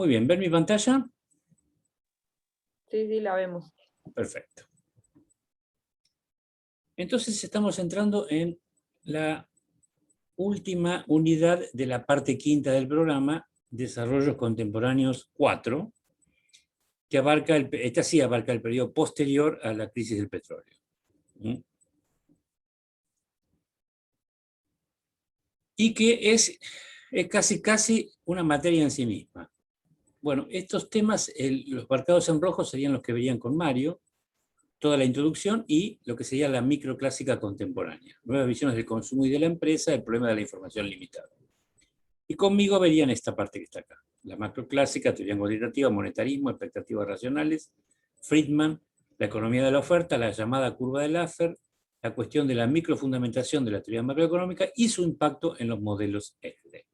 Muy bien, ¿ven mi pantalla? Sí, sí, la vemos. Perfecto. Entonces estamos entrando en la última unidad de la parte quinta del programa, Desarrollos Contemporáneos 4, que abarca, esta sí abarca el periodo posterior a la crisis del petróleo. Y que es casi una materia en sí misma. Bueno, estos temas, los marcados en rojo serían los que verían con Mario, toda la introducción y lo que sería la microclásica contemporánea. Nuevas visiones del consumo y de la empresa, el problema de la información limitada. Y conmigo verían esta parte que está acá. La macroclásica, teoría cuantitativa, monetarismo, expectativas racionales, Friedman, la economía de la oferta, la llamada curva de Laffer, la cuestión de la microfundamentación de la teoría macroeconómica y su impacto en los modelos EGLE.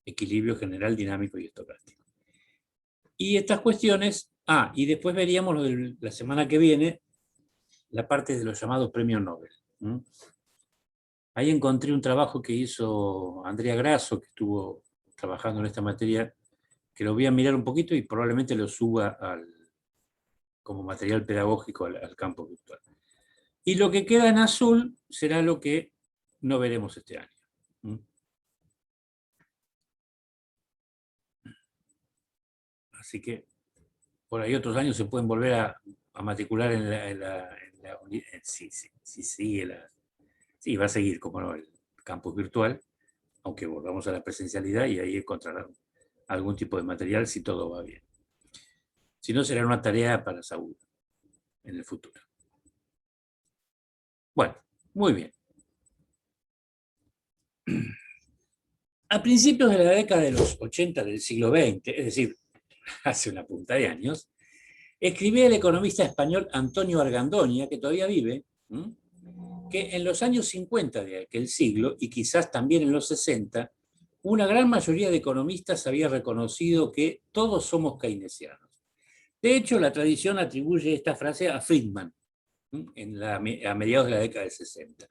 Equilibrio general, dinámico y estocástico. Y estas cuestiones, y después veríamos la semana que viene, la parte de los llamados premios Nobel. Ahí encontré un trabajo que hizo Andrea Grasso, que estuvo trabajando en esta materia, que lo voy a mirar un poquito y probablemente lo suba como material pedagógico al campo virtual. Y lo que queda en azul será lo que no veremos este año. Así que por ahí otros años se pueden volver a matricular en la unidad. Sí, sigue sí, va a seguir, como no, el campus virtual, aunque volvamos a la presencialidad y ahí encontrarán algún tipo de material si todo va bien. Si no, será una tarea para Saúl en el futuro. Bueno, muy bien. A principios de la década de los 80 del siglo XX, es decir, hace una punta de años, escribía el economista español Antonio Argandoña, que todavía vive, que en los años 50 de aquel siglo, y quizás también en los 60, una gran mayoría de economistas había reconocido que todos somos keynesianos. De hecho, la tradición atribuye esta frase a Friedman, a mediados de la década del 60,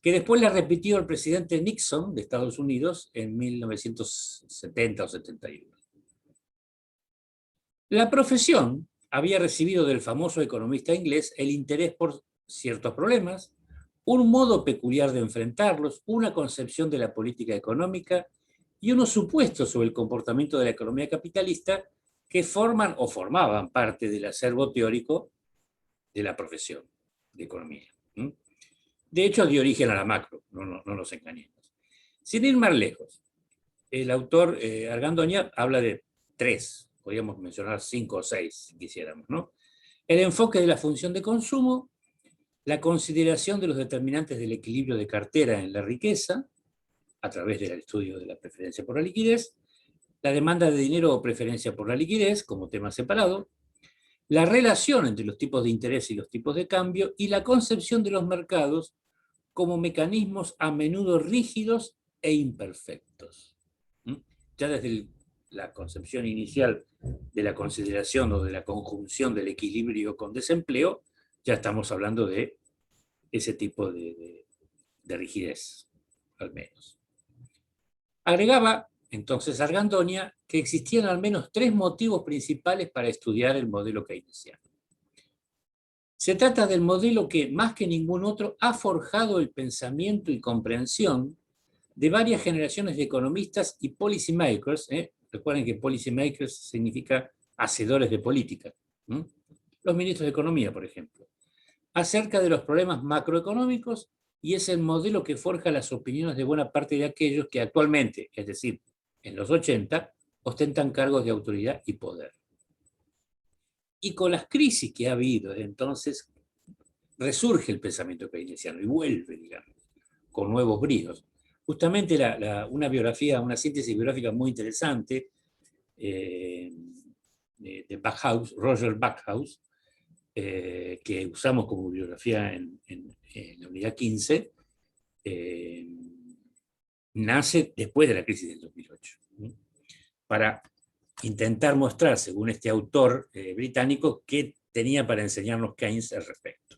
que después la repitió el presidente Nixon de Estados Unidos en 1970 o 71. La profesión había recibido del famoso economista inglés el interés por ciertos problemas, un modo peculiar de enfrentarlos, una concepción de la política económica y unos supuestos sobre el comportamiento de la economía capitalista que forman o formaban parte del acervo teórico de la profesión de economía. De hecho, dio origen a la macro, no nos engañemos. Sin ir más lejos, el autor Argandoña habla de 3, podríamos mencionar 5 o 6 si quisiéramos, ¿no? El enfoque de la función de consumo, la consideración de los determinantes del equilibrio de cartera en la riqueza, a través del estudio de la preferencia por la liquidez, la demanda de dinero o preferencia por la liquidez como tema separado, la relación entre los tipos de interés y los tipos de cambio y la concepción de los mercados como mecanismos a menudo rígidos e imperfectos. Ya desde la concepción inicial de la consideración o de la conjunción del equilibrio con desempleo, ya estamos hablando de ese tipo de rigidez, al menos. Agregaba entonces Argandoña que existían al menos 3 motivos principales para estudiar el modelo keynesiano. Se trata del modelo que, más que ningún otro, ha forjado el pensamiento y comprensión de varias generaciones de economistas y policymakers. Recuerden que policymakers significa hacedores de política. Los ministros de Economía, por ejemplo. Acerca de los problemas macroeconómicos, y es el modelo que forja las opiniones de buena parte de aquellos que actualmente, es decir, en los 80, ostentan cargos de autoridad y poder. Y con las crisis que ha habido desde entonces, resurge el pensamiento keynesiano y vuelve, digamos, con nuevos bríos. Justamente una biografía, una síntesis biográfica muy interesante de Backhouse, Roger Backhouse, que usamos como bibliografía en la unidad 15, nace después de la crisis del 2008, para intentar mostrar, según este autor británico, qué tenía para enseñarnos Keynes al respecto.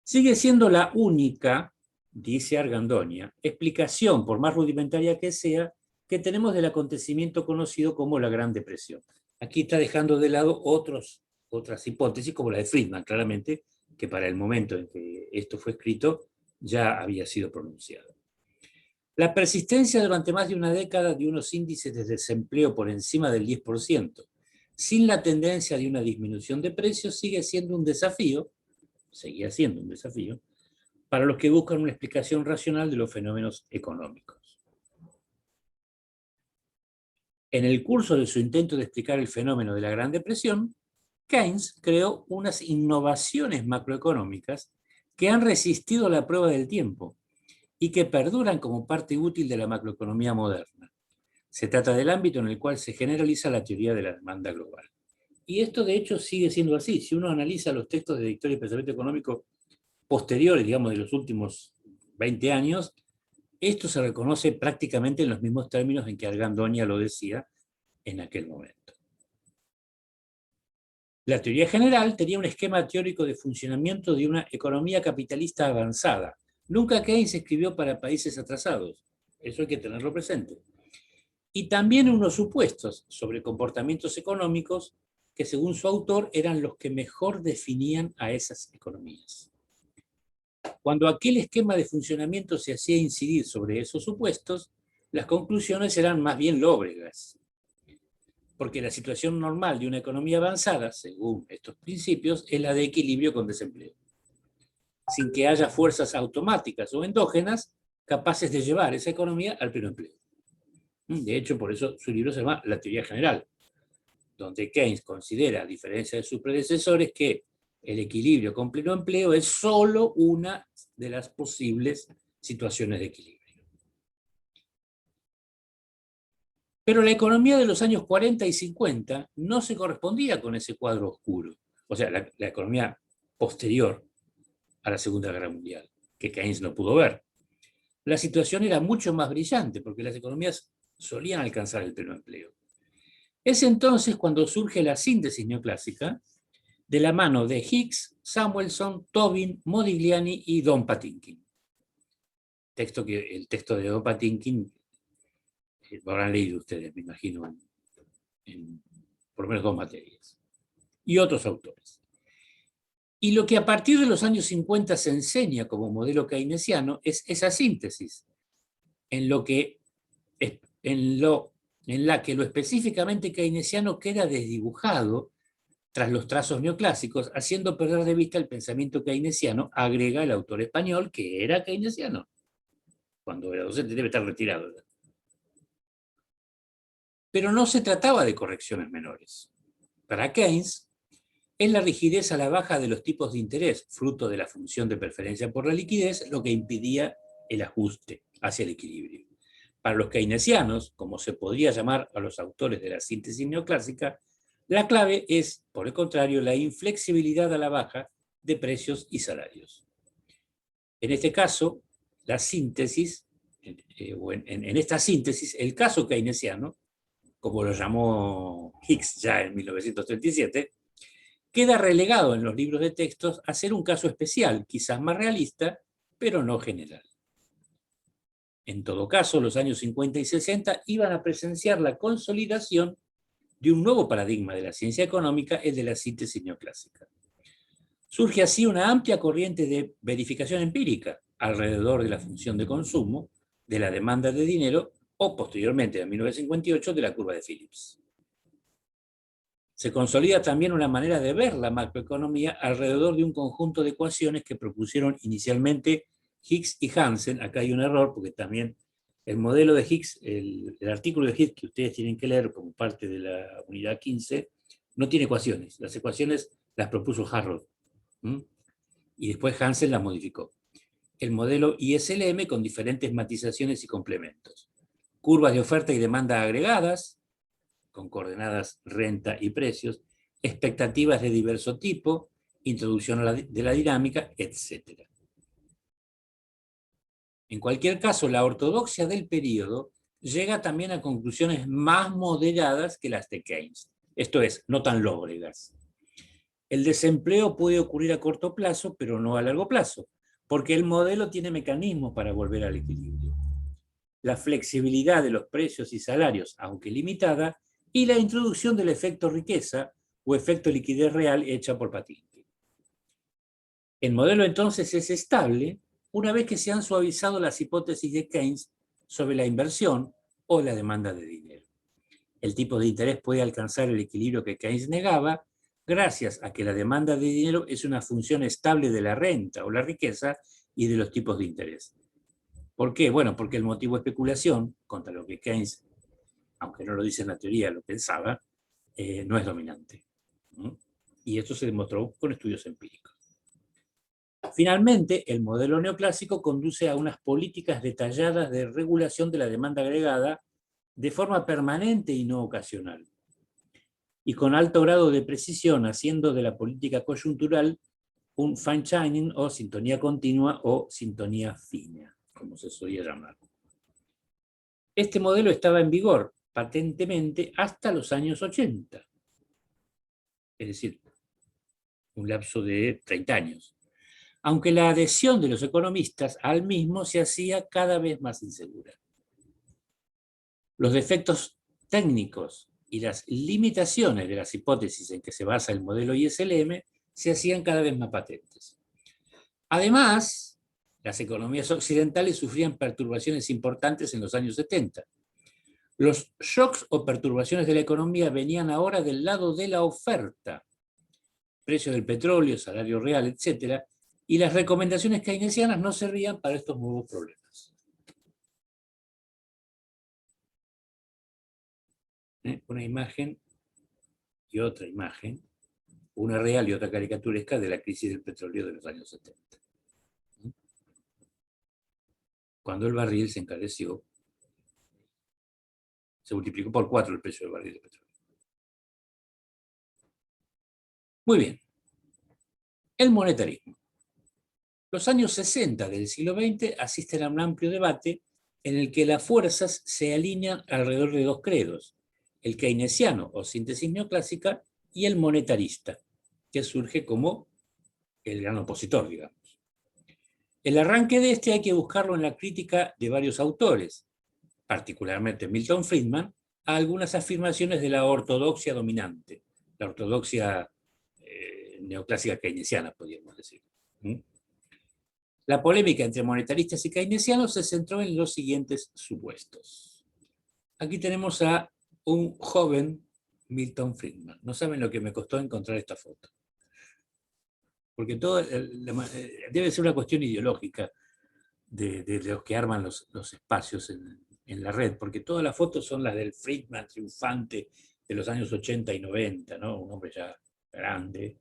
Sigue siendo la única, dice Argandoña, explicación, por más rudimentaria que sea, que tenemos del acontecimiento conocido como la Gran Depresión. Aquí está dejando de lado otras hipótesis, como la de Friedman, claramente, que para el momento en que esto fue escrito ya había sido pronunciado. La persistencia durante más de una década de unos índices de desempleo por encima del 10%, sin la tendencia de una disminución de precios, seguía siendo un desafío para los que buscan una explicación racional de los fenómenos económicos. En el curso de su intento de explicar el fenómeno de la Gran Depresión, Keynes creó unas innovaciones macroeconómicas que han resistido la prueba del tiempo y que perduran como parte útil de la macroeconomía moderna. Se trata del ámbito en el cual se generaliza la teoría de la demanda global. Y esto, de hecho, sigue siendo así. Si uno analiza los textos de Historia y Pensamiento Económico posteriores, digamos, de los últimos 20 años, esto se reconoce prácticamente en los mismos términos en que Argandoña lo decía en aquel momento. La teoría general tenía un esquema teórico de funcionamiento de una economía capitalista avanzada. Nunca Keynes escribió para países atrasados. Eso hay que tenerlo presente. Y también unos supuestos sobre comportamientos económicos que, según su autor, eran los que mejor definían a esas economías. Cuando aquel esquema de funcionamiento se hacía incidir sobre esos supuestos, las conclusiones eran más bien lóbregas, porque la situación normal de una economía avanzada, según estos principios, es la de equilibrio con desempleo, sin que haya fuerzas automáticas o endógenas capaces de llevar esa economía al pleno empleo. De hecho, por eso su libro se llama La teoría general, donde Keynes considera, a diferencia de sus predecesores, que el equilibrio con pleno empleo es solo una de las posibles situaciones de equilibrio. Pero la economía de los años 40 y 50 no se correspondía con ese cuadro oscuro. O sea, la economía posterior a la Segunda Guerra Mundial, que Keynes no pudo ver. La situación era mucho más brillante, porque las economías solían alcanzar el pleno empleo. Es entonces cuando surge la síntesis neoclásica, de la mano de Hicks, Samuelson, Tobin, Modigliani y Don Patinkin. El texto de Don Patinkin lo habrán leído ustedes, me imagino, en por lo menos dos materias. Y otros autores. Y lo que a partir de los años 50 se enseña como modelo keynesiano es esa síntesis, en la que lo específicamente keynesiano queda desdibujado tras los trazos neoclásicos, haciendo perder de vista el pensamiento keynesiano, agrega el autor español, que era keynesiano. Cuando era docente debe estar retirado. Pero no se trataba de correcciones menores. Para Keynes, es la rigidez a la baja de los tipos de interés, fruto de la función de preferencia por la liquidez, lo que impedía el ajuste hacia el equilibrio. Para los keynesianos, como se podría llamar a los autores de la síntesis neoclásica, la clave es, por el contrario, la inflexibilidad a la baja de precios y salarios. En este caso, la síntesis, en esta síntesis, el caso keynesiano, como lo llamó Hicks ya en 1937, queda relegado en los libros de textos a ser un caso especial, quizás más realista, pero no general. En todo caso, los años 50 y 60 iban a presenciar la consolidación de un nuevo paradigma de la ciencia económica, el de la síntesis neoclásica. Surge así una amplia corriente de verificación empírica alrededor de la función de consumo, de la demanda de dinero o, posteriormente, en 1958, de la curva de Phillips. Se consolida también una manera de ver la macroeconomía alrededor de un conjunto de ecuaciones que propusieron inicialmente Hicks y Hansen. Acá hay un error, porque también el modelo de Hicks, el artículo de Hicks que ustedes tienen que leer como parte de la unidad 15, no tiene ecuaciones. Las ecuaciones las propuso Harrod. Y después Hansen las modificó. El modelo ISLM con diferentes matizaciones y complementos. Curvas de oferta y demanda agregadas, con coordenadas renta y precios, expectativas de diverso tipo, introducción de la dinámica, etc. En cualquier caso, la ortodoxia del periodo llega también a conclusiones más moderadas que las de Keynes, esto es, no tan lóbregas. El desempleo puede ocurrir a corto plazo, pero no a largo plazo, porque el modelo tiene mecanismos para volver al equilibrio. la flexibilidad de los precios y salarios, aunque limitada, y la introducción del efecto riqueza o efecto liquidez real hecha por patente. El modelo entonces es estable una vez que se han suavizado las hipótesis de Keynes sobre la inversión o la demanda de dinero. El tipo de interés puede alcanzar el equilibrio que Keynes negaba gracias a que la demanda de dinero es una función estable de la renta o la riqueza y de los tipos de interés. ¿Por qué? Bueno, porque el motivo de especulación, contra lo que Keynes, aunque no lo dice en la teoría, lo pensaba, no es dominante. Y esto se demostró con estudios empíricos. Finalmente, el modelo neoclásico conduce a unas políticas detalladas de regulación de la demanda agregada de forma permanente y no ocasional, y con alto grado de precisión, haciendo de la política coyuntural un fine-tuning o sintonía continua o sintonía fina, como se solía llamar. Este modelo estaba en vigor patentemente hasta los años 80, es decir, un lapso de 30 años, aunque la adhesión de los economistas al mismo se hacía cada vez más insegura. Los defectos técnicos y las limitaciones de las hipótesis en que se basa el modelo ISLM se hacían cada vez más patentes. Además, las economías occidentales sufrían perturbaciones importantes en los años 70. Los shocks o perturbaciones de la economía venían ahora del lado de la oferta, precio del petróleo, salario real, etc., y las recomendaciones keynesianas no servían para estos nuevos problemas. Una imagen y otra imagen, una real y otra caricaturesca de la crisis del petróleo de los años 70. Cuando el barril se encareció, se multiplicó por 4 el precio del barril de petróleo. Muy bien. El monetarismo. Los años 60 del siglo XX asisten a un amplio debate en el que las fuerzas se alinean alrededor de dos credos, el keynesiano o síntesis neoclásica y el monetarista, que surge como el gran opositor, digamos. El arranque de este hay que buscarlo en la crítica de varios autores, particularmente Milton Friedman, a algunas afirmaciones de la ortodoxia dominante, la ortodoxia neoclásica keynesiana, podríamos decir. La polémica entre monetaristas y keynesianos se centró en los siguientes supuestos. Aquí tenemos a un joven Milton Friedman. No saben lo que me costó encontrar esta foto. Porque todo debe ser una cuestión ideológica de los que arman los espacios en la red, porque todas las fotos son las del Friedman triunfante de los años 80 y 90, ¿no? Un hombre ya grande,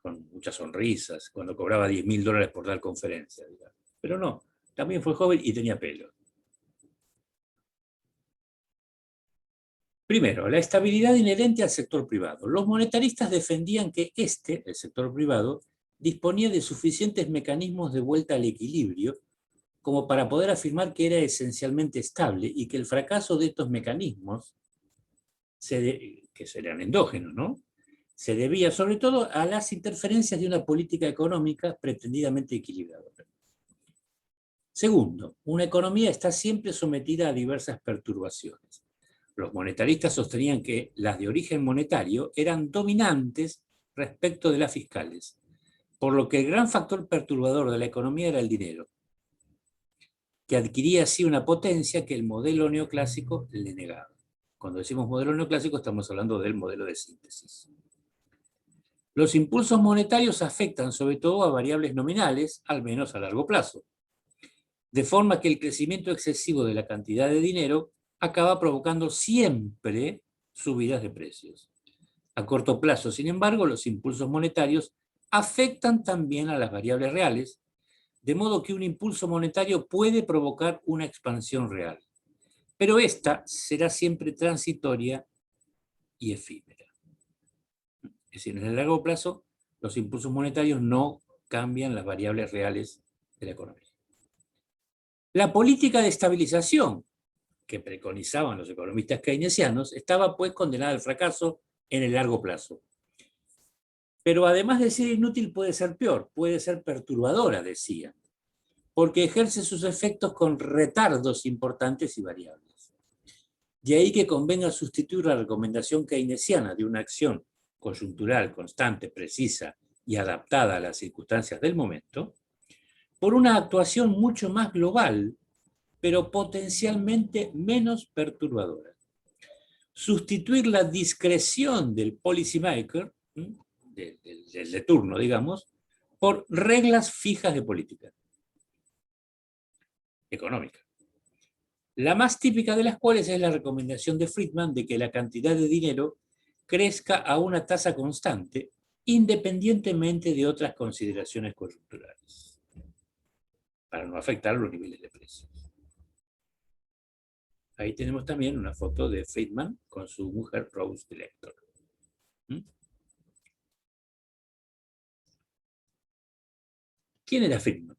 con muchas sonrisas, cuando cobraba $10.000 por dar conferencia, digamos. Pero no, también fue joven y tenía pelo. Primero, la estabilidad inherente al sector privado. Los monetaristas defendían que el sector privado, disponía de suficientes mecanismos de vuelta al equilibrio como para poder afirmar que era esencialmente estable y que el fracaso de estos mecanismos, que serían endógenos, ¿no?, se debía sobre todo a las interferencias de una política económica pretendidamente equilibrada. Segundo, una economía está siempre sometida a diversas perturbaciones. Los monetaristas sostenían que las de origen monetario eran dominantes respecto de las fiscales, por lo que el gran factor perturbador de la economía era el dinero, que adquiría así una potencia que el modelo neoclásico le negaba. Cuando decimos modelo neoclásico estamos hablando del modelo de síntesis. Los impulsos monetarios afectan sobre todo a variables nominales, al menos a largo plazo, de forma que el crecimiento excesivo de la cantidad de dinero acaba provocando siempre subidas de precios. A corto plazo, sin embargo, los impulsos monetarios afectan también a las variables reales, de modo que un impulso monetario puede provocar una expansión real, pero esta será siempre transitoria y efímera. Es decir, en el largo plazo, los impulsos monetarios no cambian las variables reales de la economía. La política de estabilización que preconizaban los economistas keynesianos estaba pues condenada al fracaso en el largo plazo. Pero además de ser inútil puede ser peor, puede ser perturbadora, decían. porque ejerce sus efectos con retardos importantes y variables. De ahí que convenga sustituir la recomendación keynesiana de una acción coyuntural, constante, precisa y adaptada a las circunstancias del momento, por una actuación mucho más global, pero potencialmente menos perturbadora. Sustituir la discreción del policymaker, del de turno, digamos, por reglas fijas de política económica. La más típica de las cuales es la recomendación de Friedman de que la cantidad de dinero crezca a una tasa constante, independientemente de otras consideraciones coyunturales, para no afectar los niveles de precios. Ahí tenemos también una foto de Friedman con su mujer Rose Director. ¿Quién era Friedman?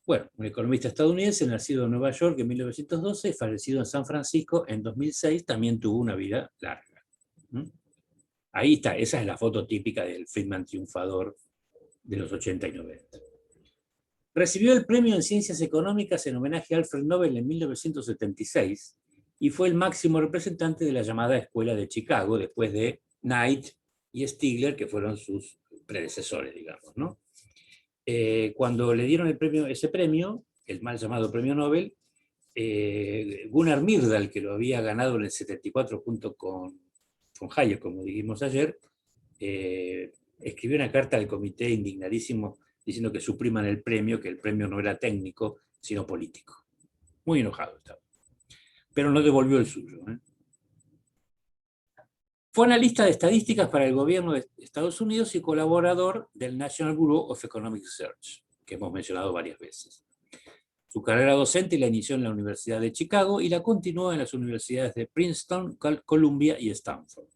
Bueno, un economista estadounidense nacido en Nueva York en 1912 y fallecido en San Francisco en 2006, también tuvo una vida larga. Ahí está, esa es la foto típica del Friedman triunfador de los 80 y 90. Recibió el premio en Ciencias Económicas en homenaje a Alfred Nobel en 1976 y fue el máximo representante de la llamada Escuela de Chicago, después de Knight y Stigler, que fueron sus predecesores, digamos, ¿no? Cuando le dieron ese premio, el mal llamado premio Nobel, Gunnar Myrdal, que lo había ganado en el 74 junto con Hayek, como dijimos ayer, escribió una carta al comité indignadísimo diciendo que supriman el premio, que el premio no era técnico, sino político. Muy enojado estaba. Pero no devolvió el suyo. Fue analista de estadísticas para el gobierno de Estados Unidos y colaborador del National Bureau of Economic Research, que hemos mencionado varias veces. Su carrera docente la inició en la Universidad de Chicago y la continuó en las universidades de Princeton, Columbia y Stanford.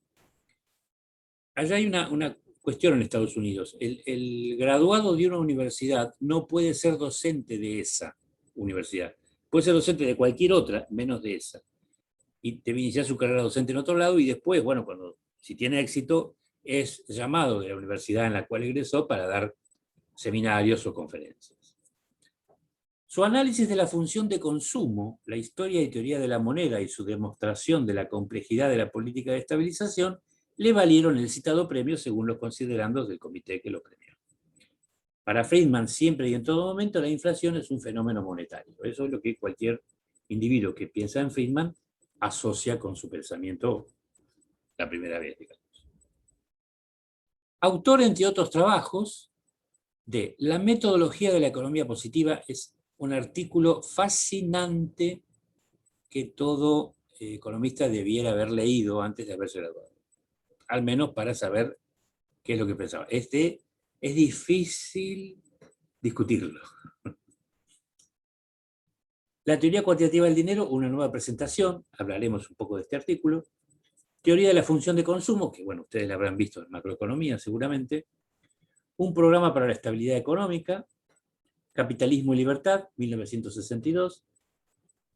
Allá hay una cuestión en Estados Unidos. El graduado de una universidad no puede ser docente de esa universidad. Puede ser docente de cualquier otra, menos de esa. Y debe iniciar su carrera docente en otro lado y después, bueno, si tiene éxito, es llamado de la universidad en la cual egresó para dar seminarios o conferencias. Su análisis de la función de consumo, la historia y teoría de la moneda y su demostración de la complejidad de la política de estabilización le valieron el citado premio según los considerandos del comité que lo premió. Para Friedman, siempre y en todo momento, la inflación es un fenómeno monetario. Eso es lo que cualquier individuo que piensa en Friedman asocia con su pensamiento la primera vez, digamos. Autor, entre otros trabajos, de La metodología de la economía positiva, es un artículo fascinante que todo economista debiera haber leído antes de haberse graduado. Al menos para saber qué es lo que pensaba. Es difícil discutirlo. La teoría cuantitativa del dinero, una nueva presentación, hablaremos un poco de este artículo. Teoría de la función de consumo, que bueno, ustedes la habrán visto en macroeconomía seguramente. Un programa para la estabilidad económica, Capitalismo y libertad, 1962.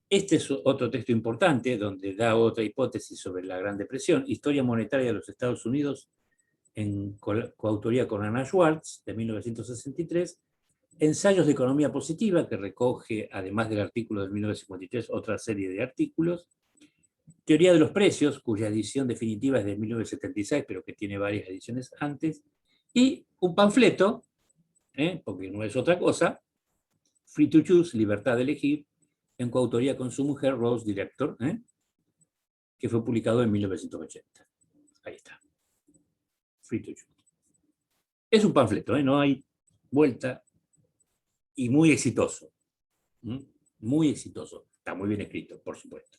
Este es otro texto importante donde da otra hipótesis sobre la Gran Depresión, Historia monetaria de los Estados Unidos, en coautoría con Anna Schwartz, de 1963. Ensayos de economía positiva, que recoge, además del artículo de 1953, otra serie de artículos. Teoría de los precios, cuya edición definitiva es de 1976, pero que tiene varias ediciones antes. Y un panfleto, porque no es otra cosa, Free to Choose, Libertad de Elegir, en coautoría con su mujer, Rose Director, que fue publicado en 1980. Ahí está. Free to Choose. Es un panfleto, no hay vuelta, y muy exitoso. Muy exitoso. Está muy bien escrito, por supuesto.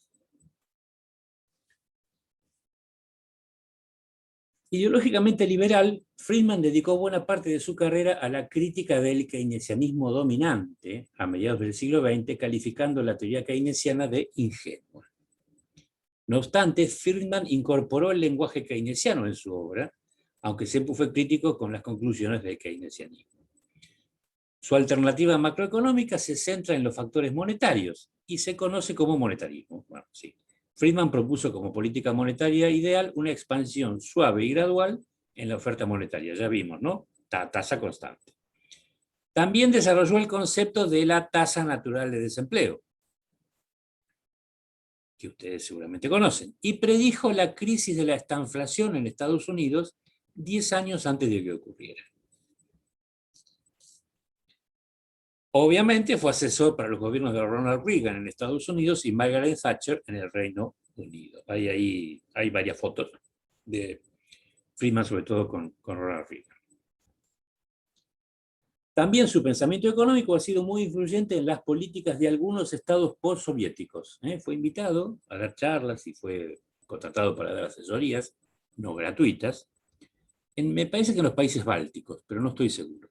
Ideológicamente liberal, Friedman dedicó buena parte de su carrera a la crítica del keynesianismo dominante a mediados del siglo XX, calificando la teoría keynesiana de ingenua. No obstante, Friedman incorporó el lenguaje keynesiano en su obra, aunque siempre fue crítico con las conclusiones del keynesianismo. Su alternativa macroeconómica se centra en los factores monetarios y se conoce como monetarismo. Bueno, sí. Friedman propuso como política monetaria ideal una expansión suave y gradual en la oferta monetaria. Ya vimos, ¿no? Tasa constante. También desarrolló el concepto de la tasa natural de desempleo, que ustedes seguramente conocen, y predijo la crisis de la estanflación en Estados Unidos 10 años antes de que ocurriera. Obviamente fue asesor para los gobiernos de Ronald Reagan en Estados Unidos y Margaret Thatcher en el Reino Unido. Hay varias fotos de Friedman, sobre todo con Ronald Reagan. También su pensamiento económico ha sido muy influyente en las políticas de algunos estados postsoviéticos. Fue invitado a dar charlas y fue contratado para dar asesorías no gratuitas. Me parece que en los países bálticos, pero no estoy seguro.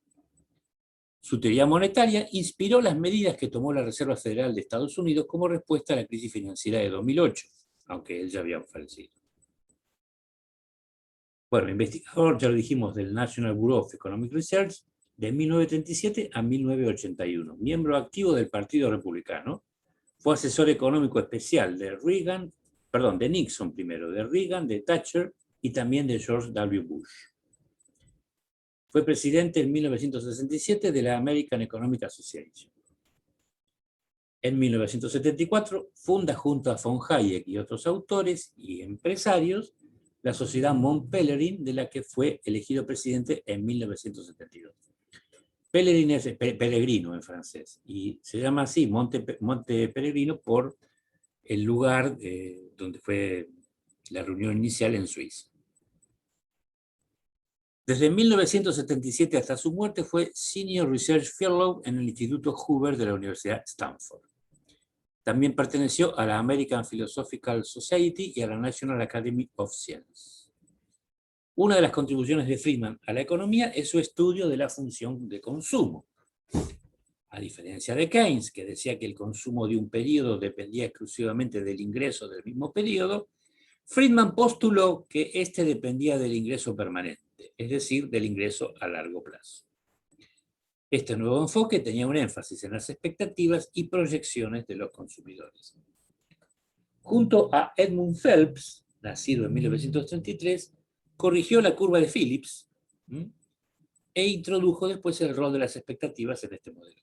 Su teoría monetaria inspiró las medidas que tomó la Reserva Federal de Estados Unidos como respuesta a la crisis financiera de 2008, aunque él ya había fallecido. Bueno, investigador, ya lo dijimos, del National Bureau of Economic Research de 1937 a 1981, miembro activo del Partido Republicano, fue asesor económico especial de de Nixon primero, de Reagan, de Thatcher y también de George W. Bush. Fue presidente en 1967 de la American Economic Association. En 1974 funda junto a von Hayek y otros autores y empresarios la sociedad Mont Pelerin, de la que fue elegido presidente en 1972. Pelerin es peregrino en francés, y se llama así Monte Peregrino por el lugar donde fue la reunión inicial en Suiza. Desde 1977 hasta su muerte fue Senior Research Fellow en el Instituto Hoover de la Universidad Stanford. También perteneció a la American Philosophical Society y a la National Academy of Sciences. Una de las contribuciones de Friedman a la economía es su estudio de la función de consumo. A diferencia de Keynes, que decía que el consumo de un periodo dependía exclusivamente del ingreso del mismo periodo, Friedman postuló que este dependía del ingreso permanente, es decir, del ingreso a largo plazo. Este nuevo enfoque tenía un énfasis en las expectativas y proyecciones de los consumidores. Junto a Edmund Phelps, nacido en 1933, corrigió la curva de Phillips e introdujo después el rol de las expectativas en este modelo.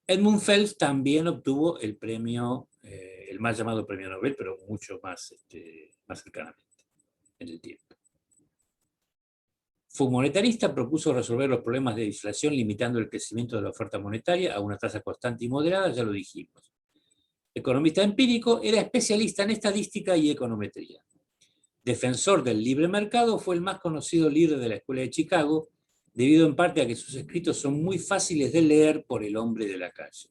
Edmund Phelps también obtuvo el premio, el más llamado premio Nobel, pero mucho más cercanamente en el tiempo. Fue monetarista, propuso resolver los problemas de inflación limitando el crecimiento de la oferta monetaria a una tasa constante y moderada, ya lo dijimos. Economista empírico, era especialista en estadística y econometría. Defensor del libre mercado, fue el más conocido líder de la Escuela de Chicago, debido en parte a que sus escritos son muy fáciles de leer por el hombre de la calle.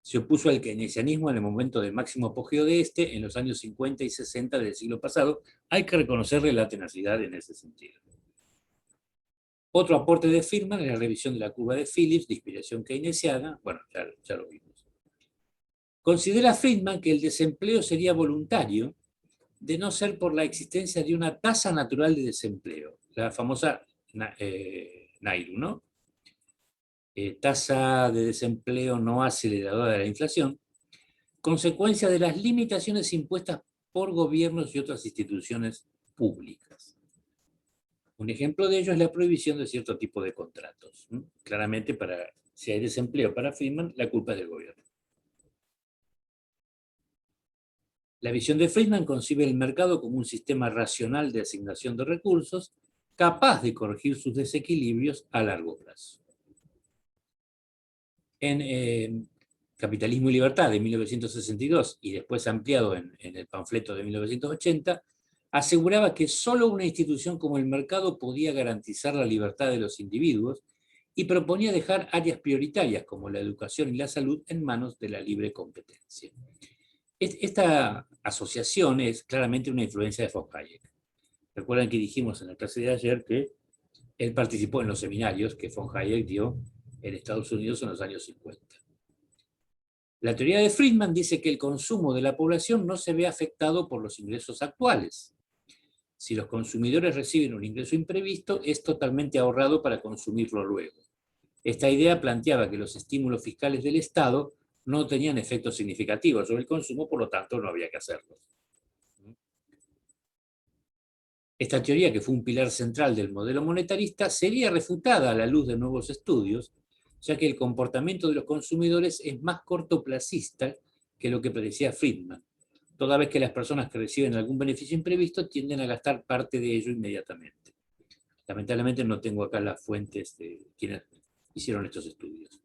Se opuso al keynesianismo en el momento del máximo apogeo de en los años 50 y 60 del siglo pasado. Hay que reconocerle la tenacidad en ese sentido. Otro aporte de Friedman es la revisión de la curva de Phillips, de inspiración keynesiana. Bueno, ya lo vimos. Considera Friedman que el desempleo sería voluntario de no ser por la existencia de una tasa natural de desempleo, la famosa NAIRU, ¿no? Tasa de desempleo no aceleradora de la inflación, consecuencia de las limitaciones impuestas por gobiernos y otras instituciones públicas. Un ejemplo de ello es la prohibición de cierto tipo de contratos. Claramente, si hay desempleo para Friedman, la culpa es del gobierno. La visión de Friedman concibe el mercado como un sistema racional de asignación de recursos capaz de corregir sus desequilibrios a largo plazo. En Capitalismo y Libertad de 1962 y después ampliado en el panfleto de 1980, aseguraba que solo una institución como el mercado podía garantizar la libertad de los individuos y proponía dejar áreas prioritarias como la educación y la salud en manos de la libre competencia. Esta asociación es claramente una influencia de von Hayek. Recuerdan que dijimos en la clase de ayer que él participó en los seminarios que von Hayek dio en Estados Unidos en los años 50. La teoría de Friedman dice que el consumo de la población no se ve afectado por los ingresos actuales. Si los consumidores reciben un ingreso imprevisto, es totalmente ahorrado para consumirlo luego. Esta idea planteaba que los estímulos fiscales del Estado no tenían efectos significativos sobre el consumo, por lo tanto no había que hacerlos. Esta teoría, que fue un pilar central del modelo monetarista, sería refutada a la luz de nuevos estudios ya que el comportamiento de los consumidores es más cortoplacista que lo que predecía Friedman, toda vez que las personas que reciben algún beneficio imprevisto tienden a gastar parte de ello inmediatamente. Lamentablemente no tengo acá las fuentes de quienes hicieron estos estudios.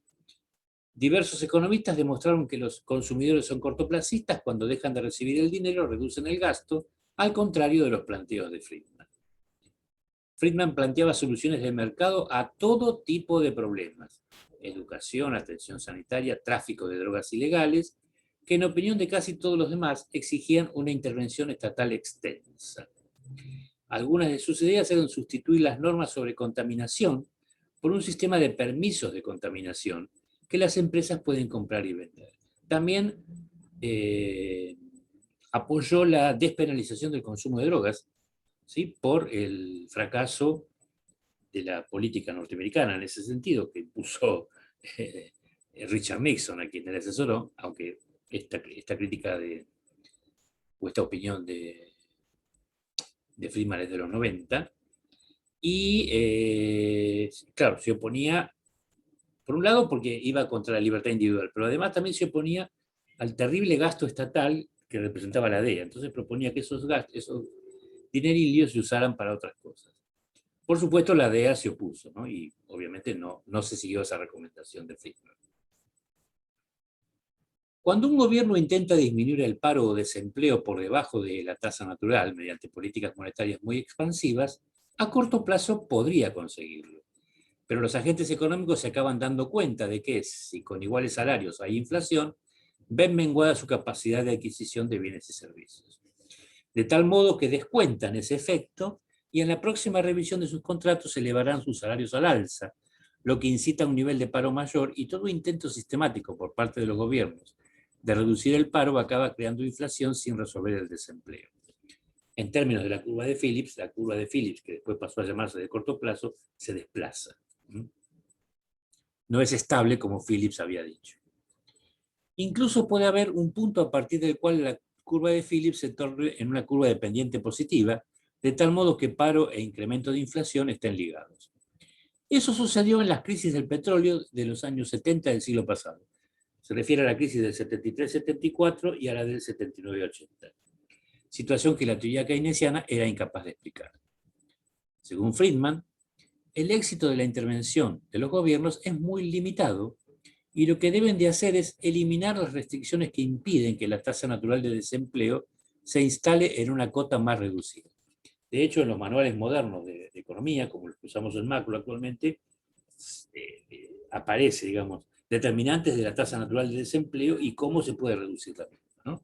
Diversos economistas demostraron que los consumidores son cortoplacistas cuando dejan de recibir el dinero, reducen el gasto, al contrario de los planteos de Friedman. Friedman planteaba soluciones de mercado a todo tipo de problemas: educación, atención sanitaria, tráfico de drogas ilegales, que en opinión de casi todos los demás exigían una intervención estatal extensa. Algunas de sus ideas eran sustituir las normas sobre contaminación por un sistema de permisos de contaminación que las empresas pueden comprar y vender. También apoyó la despenalización del consumo de drogas, ¿sí?, por el fracaso de la política norteamericana en ese sentido, que impuso Richard Nixon, a quien él asesoró, aunque esta crítica o esta opinión de Friedman es de los 90, y claro, se oponía, por un lado, porque iba contra la libertad individual, pero además también se oponía al terrible gasto estatal que representaba la DEA. Entonces proponía que esos dinerillos se usaran para otras cosas. Por supuesto, la DEA se opuso, ¿no? Y obviamente no se siguió esa recomendación de Friedman. Cuando un gobierno intenta disminuir el paro o desempleo por debajo de la tasa natural mediante políticas monetarias muy expansivas, a corto plazo podría conseguirlo. Pero los agentes económicos se acaban dando cuenta de que, si con iguales salarios hay inflación, ven menguada su capacidad de adquisición de bienes y servicios. De tal modo que descuentan ese efecto y en la próxima revisión de sus contratos elevarán sus salarios al alza, lo que incita a un nivel de paro mayor, y todo intento sistemático por parte de los gobiernos de reducir el paro acaba creando inflación sin resolver el desempleo. En términos de la curva de Phillips, que después pasó a llamarse de corto plazo, se desplaza. No es estable como Phillips había dicho. Incluso puede haber un punto a partir del cual la curva de Phillips se torne en una curva de pendiente positiva, de tal modo que paro e incremento de inflación estén ligados. Eso sucedió en las crisis del petróleo de los años 70 del siglo pasado. Se refiere a la crisis del 73-74 y a la del 79-80. Situación que la teoría keynesiana era incapaz de explicar. Según Friedman, el éxito de la intervención de los gobiernos es muy limitado y lo que deben de hacer es eliminar las restricciones que impiden que la tasa natural de desempleo se instale en una cota más reducida. De hecho, en los manuales modernos de economía, como los que usamos en Macro actualmente, aparece, digamos, determinantes de la tasa natural de desempleo y cómo se puede reducir la misma, ¿no?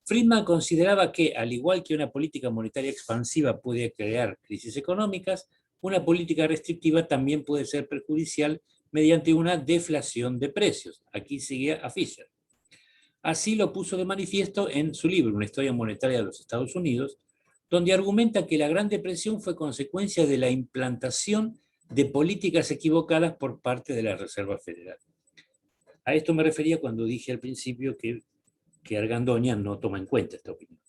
Friedman consideraba que, al igual que una política monetaria expansiva puede crear crisis económicas, una política restrictiva también puede ser perjudicial mediante una deflación de precios. Aquí sigue a Fisher. Así lo puso de manifiesto en su libro, Una historia monetaria de los Estados Unidos, donde argumenta que la Gran Depresión fue consecuencia de la implantación de políticas equivocadas por parte de la Reserva Federal. A esto me refería cuando dije al principio que Argandoña no toma en cuenta esta opinión.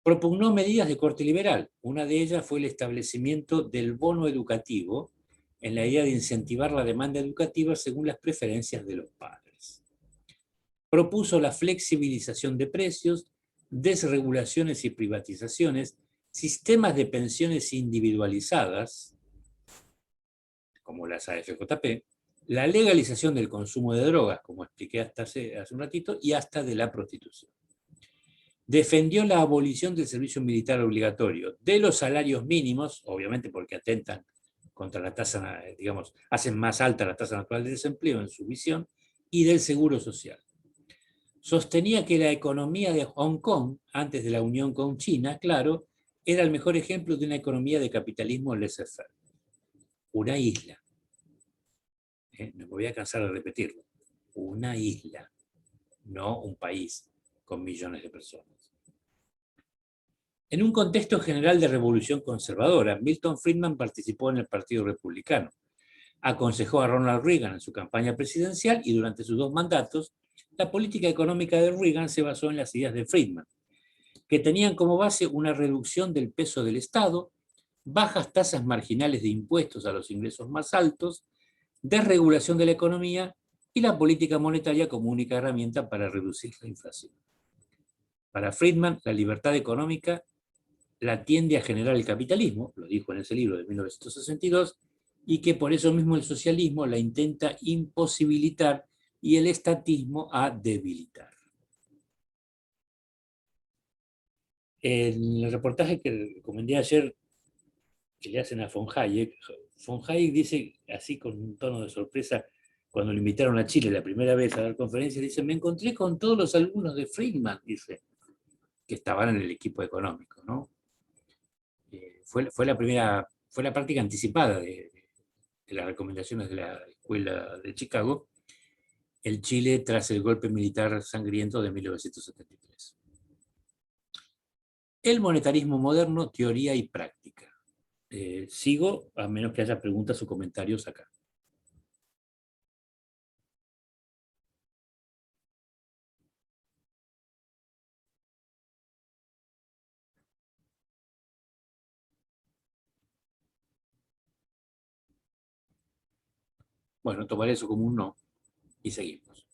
Propugnó medidas de corte liberal. Una de ellas fue el establecimiento del bono educativo, en la idea de incentivar la demanda educativa según las preferencias de los padres. Propuso la flexibilización de precios, desregulaciones y privatizaciones, sistemas de pensiones individualizadas, como las AFJP, la legalización del consumo de drogas, como expliqué hasta hace un ratito, y hasta de la prostitución. Defendió la abolición del servicio militar obligatorio, de los salarios mínimos, obviamente porque atentan contra la tasa, digamos, hacen más alta la tasa natural de desempleo en su visión, y del seguro social. Sostenía que la economía de Hong Kong, antes de la unión con China, claro, era el mejor ejemplo de una economía de capitalismo laissez-faire. Una isla. Me voy a cansar de repetirlo. Una isla, no un país con millones de personas. En un contexto general de revolución conservadora, Milton Friedman participó en el Partido Republicano. Aconsejó a Ronald Reagan en su campaña presidencial y durante sus 2 mandatos, la política económica de Reagan se basó en las ideas de Friedman, que tenían como base una reducción del peso del Estado, bajas tasas marginales de impuestos a los ingresos más altos, desregulación de la economía y la política monetaria como única herramienta para reducir la inflación. Para Friedman, la libertad económica la tiende a generar el capitalismo, lo dijo en ese libro de 1962, y que por eso mismo el socialismo la intenta imposibilitar y el estatismo a debilitar. En el reportaje que recomendé ayer, que le hacen a von Hayek dice, así con un tono de sorpresa, cuando lo invitaron a Chile la primera vez a dar conferencia, dice, me encontré con todos los alumnos de Friedman, dice, que estaban en el equipo económico, ¿no? Fue la práctica anticipada de las recomendaciones de la Escuela de Chicago, el Chile tras el golpe militar sangriento de 1973. El monetarismo moderno, teoría y práctica. Sigo, a menos que haya preguntas o comentarios acá. Bueno, tomaré eso como un no y seguimos.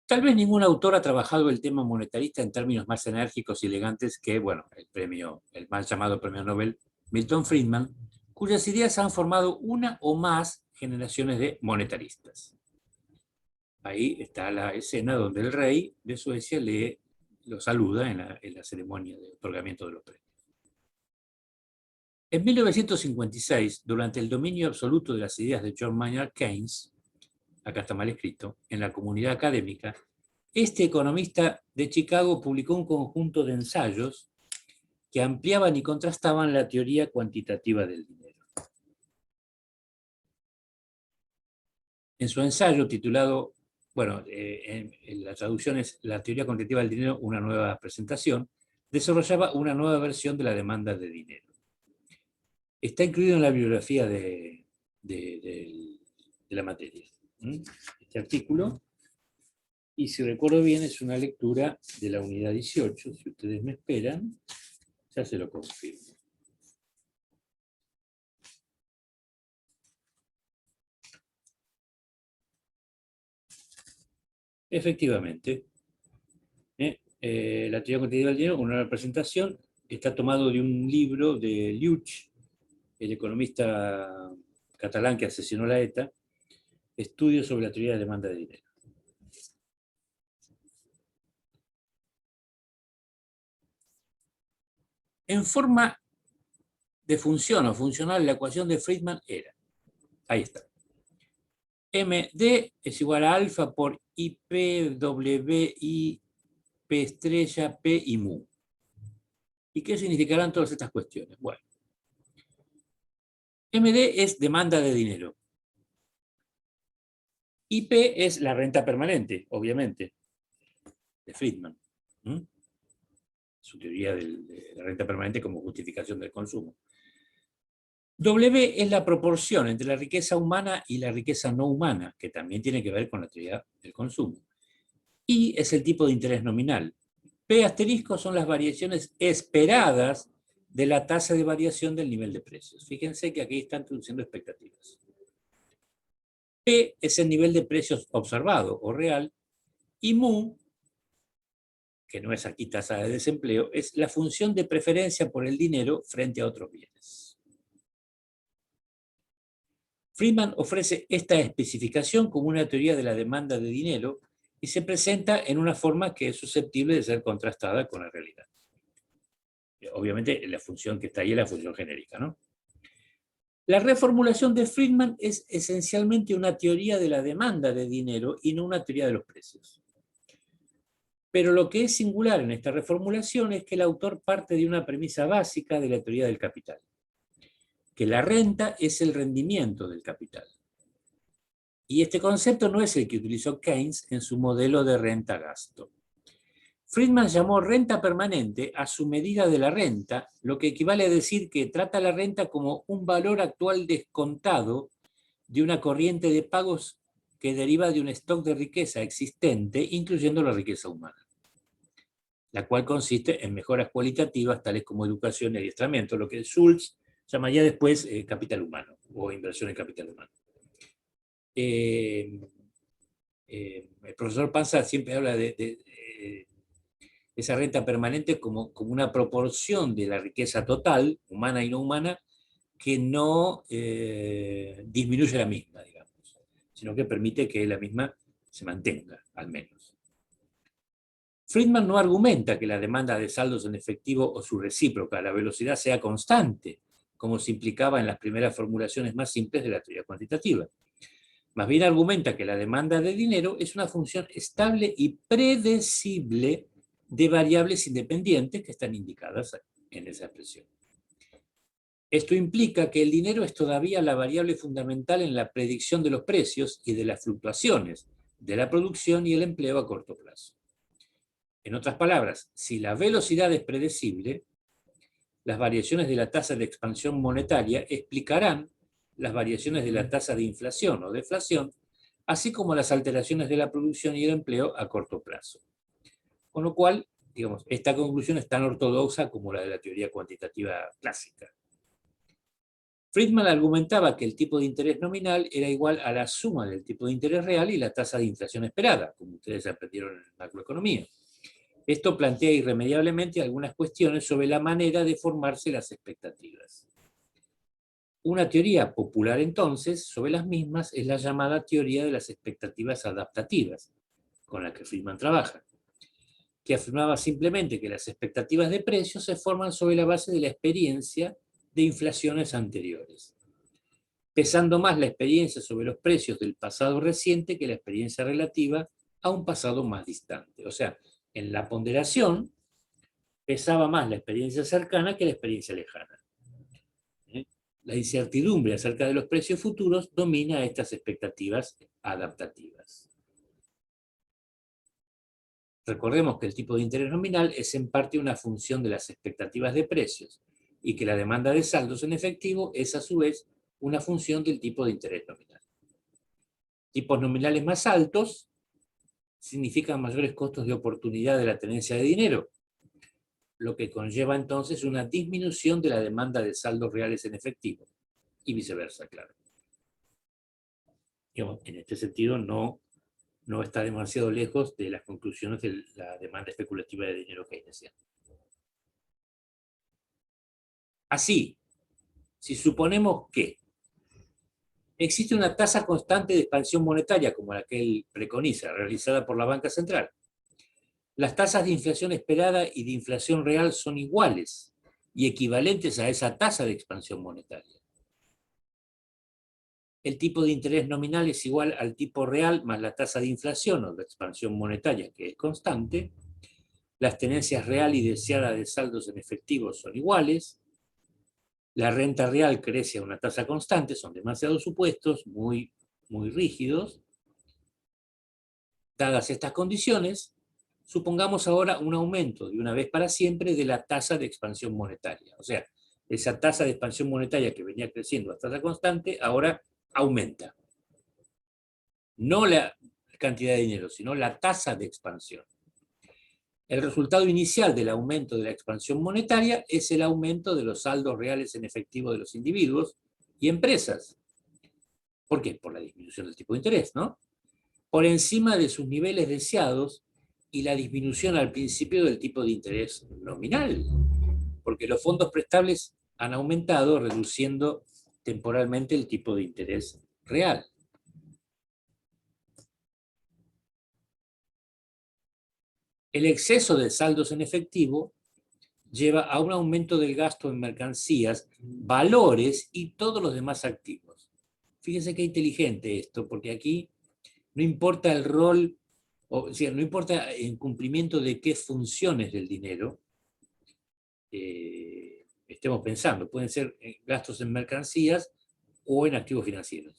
Tal vez ningún autor ha trabajado el tema monetarista en términos más enérgicos y elegantes que, bueno, el mal llamado premio Nobel Milton Friedman, cuyas ideas han formado una o más generaciones de monetaristas. Ahí está la escena donde el rey de Suecia lo saluda en la ceremonia de otorgamiento de los premios. En 1956, durante el dominio absoluto de las ideas de John Maynard Keynes, acá está mal escrito, en la comunidad académica, este economista de Chicago publicó un conjunto de ensayos que ampliaban y contrastaban la teoría cuantitativa del dinero. En su ensayo titulado, bueno, en la traducción es La teoría cuantitativa del dinero, una nueva presentación, desarrollaba una nueva versión de la demanda de dinero. Está incluido en la bibliografía de la materia, este artículo, y si recuerdo bien es una lectura de la unidad 18, si ustedes me esperan, ya se lo confirmo. Efectivamente, la teoría cuantitativa del dinero, una representación, está tomado de un libro de Lluch, el economista catalán que asesinó la ETA, Estudios sobre la teoría de demanda de dinero. En forma de función o funcional, la ecuación de Friedman era, ahí está, MD es igual a alfa por IPWI, P estrella, P y mu. ¿Y qué significarán todas estas cuestiones? Bueno, MD es demanda de dinero. IP es la renta permanente, obviamente, de Friedman. Su teoría de la renta permanente como justificación del consumo. W es la proporción entre la riqueza humana y la riqueza no humana, que también tiene que ver con la teoría del consumo. I es el tipo de interés nominal. P asterisco son las variaciones esperadas de la tasa de variación del nivel de precios. Fíjense que aquí están introduciendo expectativas. P es el nivel de precios observado o real, y mu, que no es aquí tasa de desempleo, es la función de preferencia por el dinero frente a otros bienes. Friedman ofrece esta especificación como una teoría de la demanda de dinero y se presenta en una forma que es susceptible de ser contrastada con la realidad. Obviamente la función que está ahí es la función genérica, ¿no? La reformulación de Friedman es esencialmente una teoría de la demanda de dinero y no una teoría de los precios. Pero lo que es singular en esta reformulación es que el autor parte de una premisa básica de la teoría del capital, que la renta es el rendimiento del capital. Y este concepto no es el que utilizó Keynes en su modelo de renta-gasto. Friedman llamó renta permanente a su medida de la renta, lo que equivale a decir que trata la renta como un valor actual descontado de una corriente de pagos que deriva de un stock de riqueza existente, incluyendo la riqueza humana. la cual consiste en mejoras cualitativas tales como educación y adiestramiento, lo que Schultz llamaría después capital humano o inversión en capital humano. El profesor Panza siempre habla de esa renta permanente como una proporción de la riqueza total, humana y no humana, que no disminuye la misma, digamos, sino que permite que la misma se mantenga, al menos. Friedman no argumenta que la demanda de saldos en efectivo o su recíproca, la velocidad, sea constante, como se implicaba en las primeras formulaciones más simples de la teoría cuantitativa. Más bien argumenta que la demanda de dinero es una función estable y predecible de variables independientes que están indicadas en esa expresión. Esto implica que el dinero es todavía la variable fundamental en la predicción de los precios y de las fluctuaciones de la producción y el empleo a corto plazo. En otras palabras, si la velocidad es predecible, las variaciones de la tasa de expansión monetaria explicarán las variaciones de la tasa de inflación o deflación, así como las alteraciones de la producción y el empleo a corto plazo. Con lo cual, digamos, esta conclusión es tan ortodoxa como la de la teoría cuantitativa clásica. Friedman argumentaba que el tipo de interés nominal era igual a la suma del tipo de interés real y la tasa de inflación esperada, como ustedes aprendieron en macroeconomía. Esto plantea irremediablemente algunas cuestiones sobre la manera de formarse las expectativas. Una teoría popular entonces sobre las mismas es la llamada teoría de las expectativas adaptativas, con la que Friedman trabaja, que afirmaba simplemente que las expectativas de precios se forman sobre la base de la experiencia de inflaciones anteriores, pesando más la experiencia sobre los precios del pasado reciente que la experiencia relativa a un pasado más distante. O sea, en la ponderación pesaba más la experiencia cercana que la experiencia lejana. La incertidumbre acerca de los precios futuros domina estas expectativas adaptativas. Recordemos que el tipo de interés nominal es en parte una función de las expectativas de precios y que la demanda de saldos en efectivo es a su vez una función del tipo de interés nominal. Tipos nominales más altos significan mayores costos de oportunidad de la tenencia de dinero, lo que conlleva entonces una disminución de la demanda de saldos reales en efectivo, y viceversa, claro. En este sentido, no está demasiado lejos de las conclusiones de la demanda especulativa de dinero keynesiana. Así, si suponemos que existe una tasa constante de expansión monetaria, como la que él preconiza, realizada por la banca central, las tasas de inflación esperada y de inflación real son iguales y equivalentes a esa tasa de expansión monetaria. El tipo de interés nominal es igual al tipo real más la tasa de inflación o de expansión monetaria, que es constante. Las tenencias real y deseada de saldos en efectivo son iguales. La renta real crece a una tasa constante, son demasiados supuestos, muy rígidos. Dadas estas condiciones, supongamos ahora un aumento de una vez para siempre de la tasa de expansión monetaria. O sea, esa tasa de expansión monetaria que venía creciendo a tasa constante, ahora aumenta. No la cantidad de dinero, sino la tasa de expansión. El resultado inicial del aumento de la expansión monetaria es el aumento de los saldos reales en efectivo de los individuos y empresas. ¿Por qué? Por la disminución del tipo de interés, ¿no? Por encima de sus niveles deseados y la disminución al principio del tipo de interés nominal, porque los fondos prestables han aumentado reduciendo temporalmente el tipo de interés real. El exceso de saldos en efectivo lleva a un aumento del gasto en mercancías, valores y todos los demás activos. Fíjense qué inteligente esto, porque aquí no importa el rol, o sea, no importa el cumplimiento de qué funciones del dinero estemos pensando. Pueden ser gastos en mercancías o en activos financieros.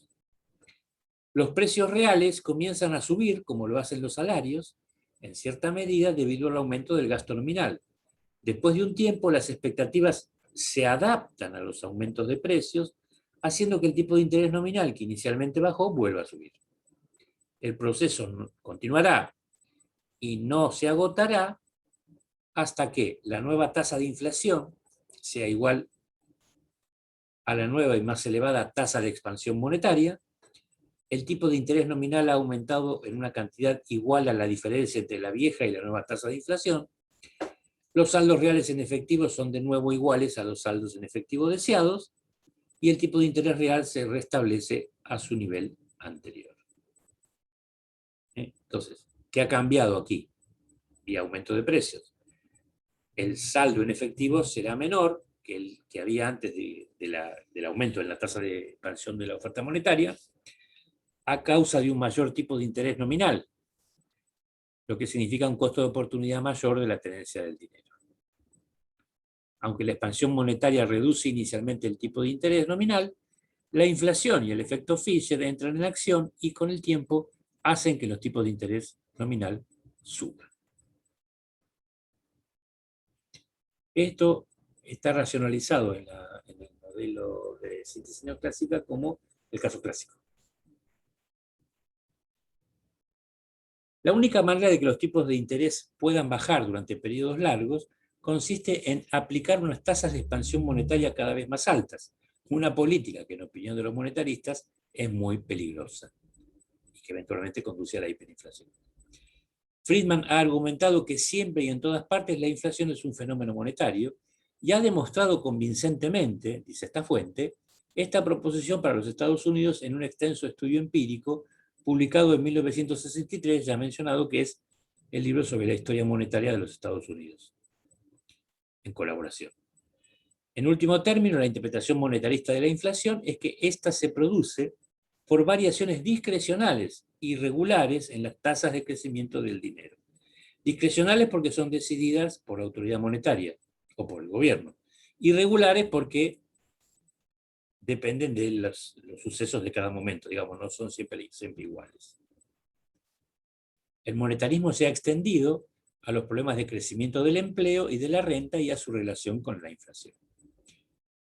Los precios reales comienzan a subir, como lo hacen los salarios, en cierta medida debido al aumento del gasto nominal. Después de un tiempo, las expectativas se adaptan a los aumentos de precios, haciendo que el tipo de interés nominal que inicialmente bajó vuelva a subir. El proceso continuará y no se agotará hasta que la nueva tasa de inflación sea igual a la nueva y más elevada tasa de expansión monetaria, el tipo de interés nominal ha aumentado en una cantidad igual a la diferencia entre la vieja y la nueva tasa de inflación, los saldos reales en efectivo son de nuevo iguales a los saldos en efectivo deseados, y el tipo de interés real se restablece a su nivel anterior. Entonces, ¿qué ha cambiado aquí? Y aumento de precios. El saldo en efectivo será menor que el que había antes del aumento en la tasa de expansión de la oferta monetaria, a causa de un mayor tipo de interés nominal, lo que significa un costo de oportunidad mayor de la tenencia del dinero. Aunque la expansión monetaria reduce inicialmente el tipo de interés nominal, la inflación y el efecto Fisher entran en acción y con el tiempo hacen que los tipos de interés nominal suban. Esto está racionalizado en el modelo de síntesis neoclásica como el caso clásico. La única manera de que los tipos de interés puedan bajar durante periodos largos consiste en aplicar unas tasas de expansión monetaria cada vez más altas, una política que en opinión de los monetaristas es muy peligrosa y que eventualmente conduce a la hiperinflación. Friedman ha argumentado que siempre y en todas partes la inflación es un fenómeno monetario y ha demostrado convincentemente, dice esta fuente, esta proposición para los Estados Unidos en un extenso estudio empírico publicado en 1963, ya mencionado, que es el libro sobre la historia monetaria de los Estados Unidos, en colaboración. En último término, la interpretación monetarista de la inflación es que ésta se produce por variaciones discrecionales, irregulares en las tasas de crecimiento del dinero. Discrecionales porque son decididas por la autoridad monetaria o por el gobierno. Irregulares porque dependen de los sucesos de cada momento, digamos, no son siempre iguales. El monetarismo se ha extendido a los problemas de crecimiento del empleo y de la renta y a su relación con la inflación.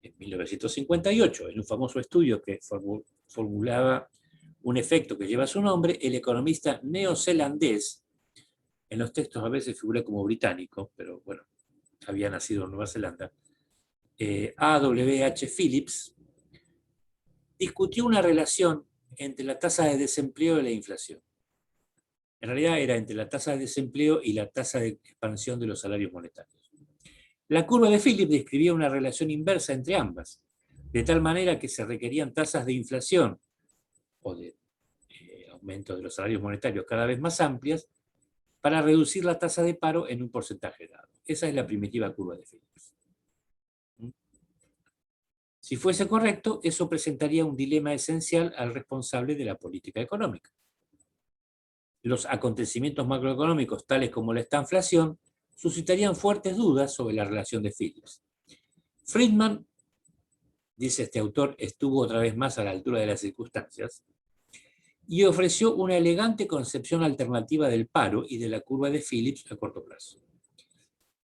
En 1958, en un famoso estudio que formulaba un efecto que lleva su nombre, el economista neozelandés, en los textos a veces figura como británico, pero bueno, había nacido en Nueva Zelanda, A.W.H. Phillips, discutió una relación entre la tasa de desempleo y la inflación. En realidad era entre la tasa de desempleo y la tasa de expansión de los salarios monetarios. La curva de Phillips describía una relación inversa entre ambas, de tal manera que se requerían tasas de inflación o de aumento de los salarios monetarios cada vez más amplias para reducir la tasa de paro en un porcentaje dado. Esa es la primitiva curva de Phillips. Si fuese correcto, eso presentaría un dilema esencial al responsable de la política económica. Los acontecimientos macroeconómicos, tales como la estanflación, suscitarían fuertes dudas sobre la relación de Phillips. Friedman, dice este autor, estuvo otra vez más a la altura de las circunstancias y ofreció una elegante concepción alternativa del paro y de la curva de Phillips a corto plazo.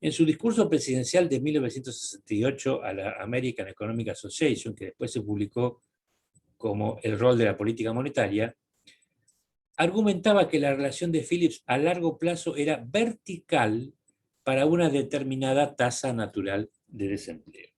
En su discurso presidencial de 1968 a la American Economic Association, que después se publicó como El rol de la política monetaria, argumentaba que la relación de Phillips a largo plazo era vertical para una determinada tasa natural de desempleo.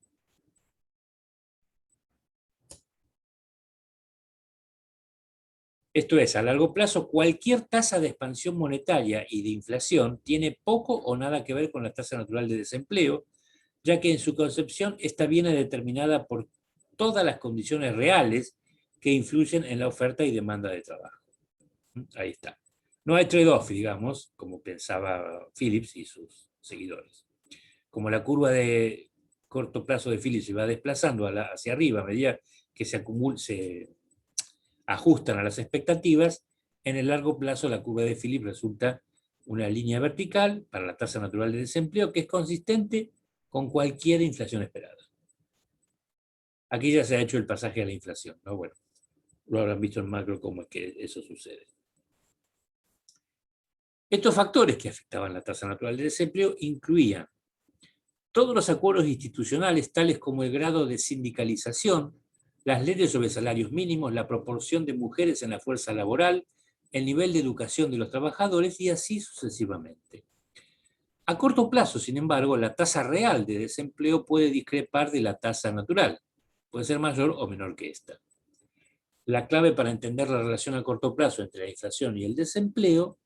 Esto es, a largo plazo, cualquier tasa de expansión monetaria y de inflación tiene poco o nada que ver con la tasa natural de desempleo, ya que en su concepción esta viene determinada por todas las condiciones reales que influyen en la oferta y demanda de trabajo. Ahí está. No hay trade-off, digamos, como pensaba Phillips y sus seguidores. Como la curva de corto plazo de Phillips se va desplazando hacia arriba a medida que se ajustan a las expectativas, en el largo plazo la curva de Phillips resulta una línea vertical para la tasa natural de desempleo que es consistente con cualquier inflación esperada. Aquí ya se ha hecho el pasaje a la inflación, ¿no? Bueno, lo habrán visto en macro cómo es que eso sucede. Estos factores que afectaban la tasa natural de desempleo incluían todos los acuerdos institucionales, tales como el grado de sindicalización, las leyes sobre salarios mínimos, la proporción de mujeres en la fuerza laboral, el nivel de educación de los trabajadores y así sucesivamente. A corto plazo, sin embargo, la tasa real de desempleo puede discrepar de la tasa natural. Puede ser mayor o menor que esta. La clave para entender la relación a corto plazo entre la inflación y el desempleo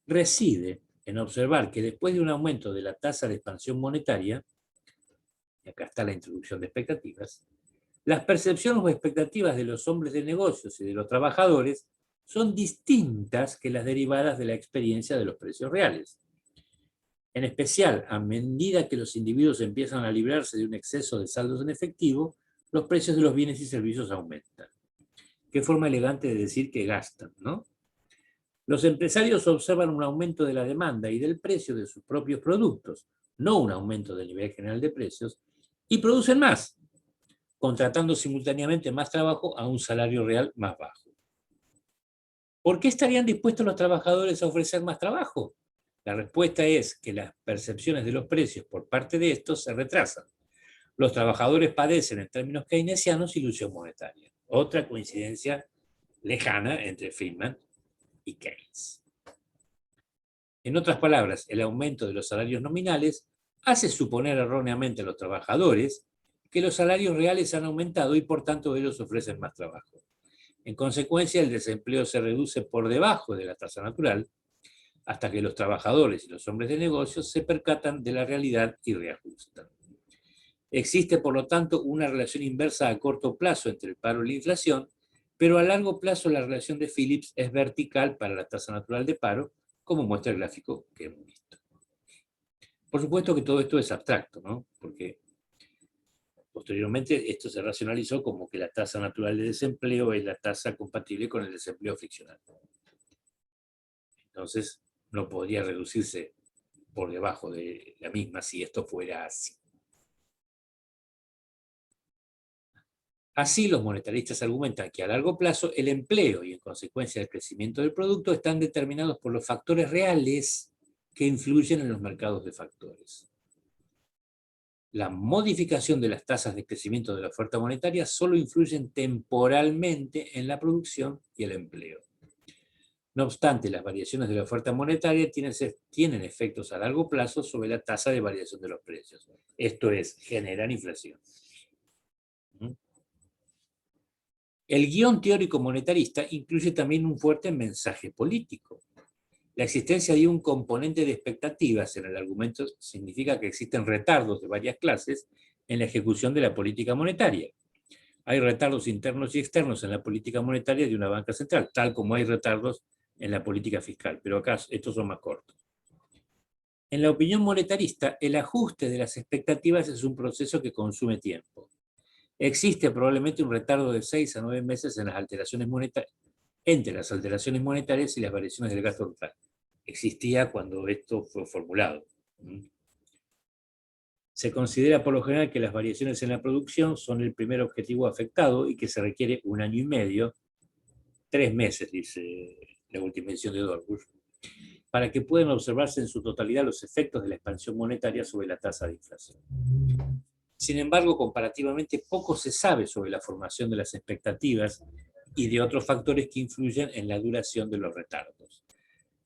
reside en observar que después de un aumento de la tasa de expansión monetaria, y acá está la introducción de expectativas, las percepciones o expectativas de los hombres de negocios y de los trabajadores son distintas que las derivadas de la experiencia de los precios reales. En especial, a medida que los individuos empiezan a librarse de un exceso de saldos en efectivo, los precios de los bienes y servicios aumentan. Qué forma elegante de decir que gastan, ¿no? Los empresarios observan un aumento de la demanda y del precio de sus propios productos, no un aumento del nivel general de precios, y producen más, contratando simultáneamente más trabajo a un salario real más bajo. ¿Por qué estarían dispuestos los trabajadores a ofrecer más trabajo? La respuesta es que las percepciones de los precios por parte de estos se retrasan. Los trabajadores padecen, en términos keynesianos, ilusión monetaria. Otra coincidencia lejana entre Friedman y Keynes. En otras palabras, el aumento de los salarios nominales hace suponer erróneamente a los trabajadores que los salarios reales han aumentado y por tanto ellos ofrecen más trabajo. En consecuencia, el desempleo se reduce por debajo de la tasa natural hasta que los trabajadores y los hombres de negocios se percatan de la realidad y reajustan. Existe, por lo tanto, una relación inversa a corto plazo entre el paro y la inflación, pero a largo plazo la relación de Phillips es vertical para la tasa natural de paro, como muestra el gráfico que hemos visto. Por supuesto que todo esto es abstracto, ¿no? Porque posteriormente esto se racionalizó como que la tasa natural de desempleo es la tasa compatible con el desempleo friccional. Entonces, no podría reducirse por debajo de la misma si esto fuera así. Así, los monetaristas argumentan que a largo plazo el empleo y en consecuencia el crecimiento del producto están determinados por los factores reales que influyen en los mercados de factores. La modificación de las tasas de crecimiento de la oferta monetaria solo influyen temporalmente en la producción y el empleo. No obstante, las variaciones de la oferta monetaria tienen efectos a largo plazo sobre la tasa de variación de los precios. Esto es, generan inflación. El guión teórico monetarista incluye también un fuerte mensaje político. La existencia de un componente de expectativas en el argumento significa que existen retardos de varias clases en la ejecución de la política monetaria. Hay retardos internos y externos en la política monetaria de una banca central, tal como hay retardos en la política fiscal, pero acá estos son más cortos. En la opinión monetarista, el ajuste de las expectativas es un proceso que consume tiempo. Existe probablemente un retardo de 6 a 9 meses en las alteraciones monetarias, entre las alteraciones monetarias y las variaciones del gasto total. Existía cuando esto fue formulado. Se considera por lo general que las variaciones en la producción son el primer objetivo afectado y que se requiere 1 año y medio, 3 meses, dice la última edición de Dorbush, para que puedan observarse en su totalidad los efectos de la expansión monetaria sobre la tasa de inflación. Sin embargo, comparativamente poco se sabe sobre la formación de las expectativas y de otros factores que influyen en la duración de los retardos.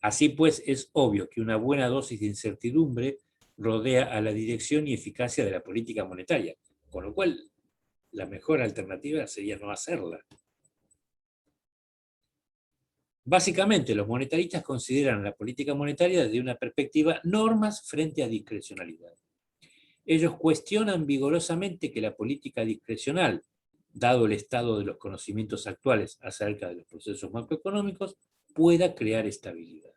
Así pues, es obvio que una buena dosis de incertidumbre rodea a la dirección y eficacia de la política monetaria, con lo cual la mejor alternativa sería no hacerla. Básicamente, los monetaristas consideran la política monetaria desde una perspectiva normas frente a discrecionalidad. Ellos cuestionan vigorosamente que la política discrecional, dado el estado de los conocimientos actuales acerca de los procesos macroeconómicos, pueda crear estabilidad.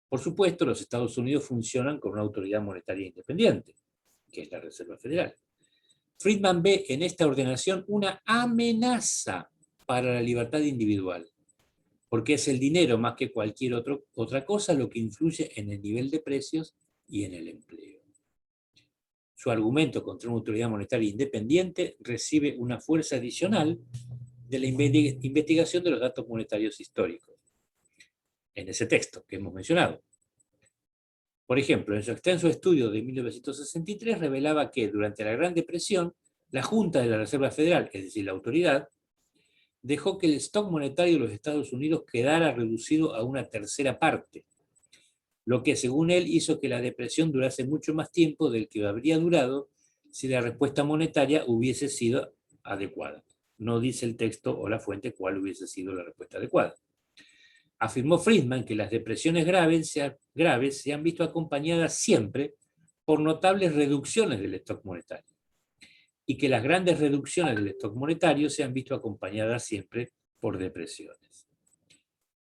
Por supuesto, los Estados Unidos funcionan con una autoridad monetaria independiente, que es la Reserva Federal. Friedman ve en esta ordenación una amenaza para la libertad individual, porque es el dinero más que cualquier otra cosa lo que influye en el nivel de precios y en el empleo. Su argumento contra una autoridad monetaria independiente recibe una fuerza adicional de la investigación de los datos monetarios históricos, en ese texto que hemos mencionado. Por ejemplo, en su extenso estudio de 1963 revelaba que durante la Gran Depresión, la Junta de la Reserva Federal, es decir, la autoridad, dejó que el stock monetario de los Estados Unidos quedara reducido a una tercera parte, lo que según él hizo que la depresión durase mucho más tiempo del que habría durado si la respuesta monetaria hubiese sido adecuada. No dice el texto o la fuente cuál hubiese sido la respuesta adecuada. Afirmó Friedman que las depresiones graves se han visto acompañadas siempre por notables reducciones del stock monetario y que las grandes reducciones del stock monetario se han visto acompañadas siempre por depresiones.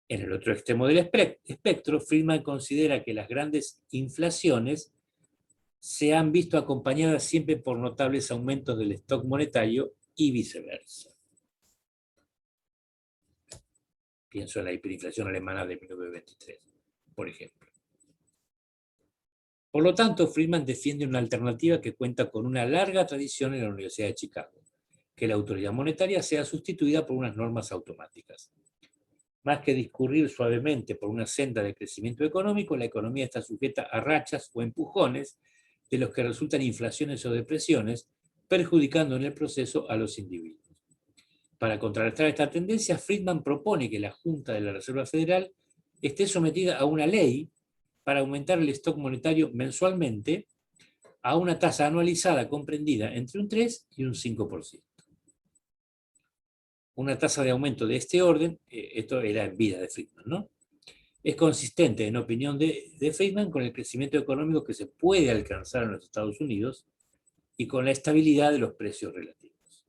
En el otro extremo del espectro, Friedman considera que las grandes inflaciones se han visto acompañadas siempre por notables aumentos del stock monetario y viceversa. Pienso en la hiperinflación alemana de 1923, por ejemplo. Por lo tanto, Friedman defiende una alternativa que cuenta con una larga tradición en la Universidad de Chicago, que la autoridad monetaria sea sustituida por unas normas automáticas. Más que discurrir suavemente por una senda de crecimiento económico, la economía está sujeta a rachas o empujones de los que resultan inflaciones o depresiones, perjudicando en el proceso a los individuos. Para contrarrestar esta tendencia, Friedman propone que la Junta de la Reserva Federal esté sometida a una ley para aumentar el stock monetario mensualmente a una tasa anualizada comprendida entre un 3 y un 5%. Una tasa de aumento de este orden, esto era en vida de Friedman, ¿no? Es consistente, en opinión de Friedman, con el crecimiento económico que se puede alcanzar en los Estados Unidos y con la estabilidad de los precios relativos.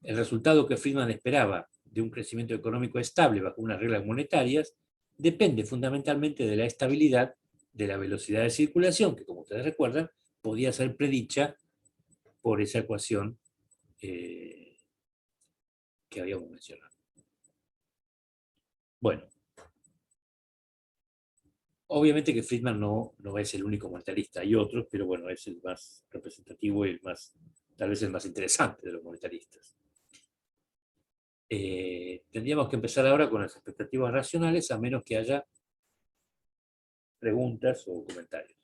El resultado que Friedman esperaba de un crecimiento económico estable bajo unas reglas monetarias depende fundamentalmente de la estabilidad de la velocidad de circulación, que como ustedes recuerdan, podía ser predicha por esa ecuación que habíamos mencionado. Bueno, obviamente que Friedman no es el único monetarista, hay otros, pero bueno, es el más representativo y tal vez el más interesante de los monetaristas. Tendríamos que empezar ahora con las expectativas racionales, a menos que haya preguntas o comentarios.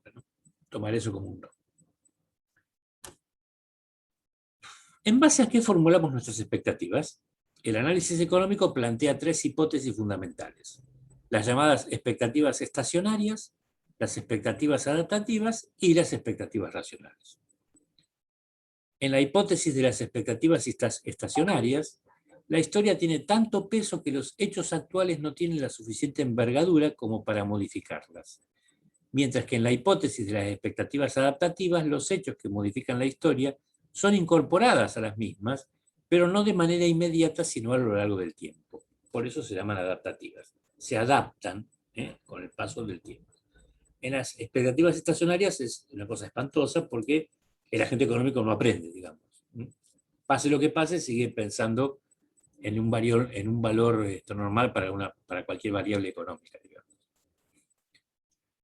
Bueno, tomaré eso como un no. ¿En base a qué formulamos nuestras expectativas? El análisis económico plantea tres hipótesis fundamentales: las llamadas expectativas estacionarias, las expectativas adaptativas y las expectativas racionales. En la hipótesis de las expectativas estacionarias, la historia tiene tanto peso que los hechos actuales no tienen la suficiente envergadura como para modificarlas. Mientras que en la hipótesis de las expectativas adaptativas, los hechos que modifican la historia son incorporadas a las mismas, pero no de manera inmediata, sino a lo largo del tiempo. Por eso se llaman adaptativas. Se adaptan con el paso del tiempo. En las expectativas estacionarias es una cosa espantosa porque el agente económico no aprende, digamos. Pase lo que pase, sigue pensando en un valor normal para cualquier variable económica, digamos.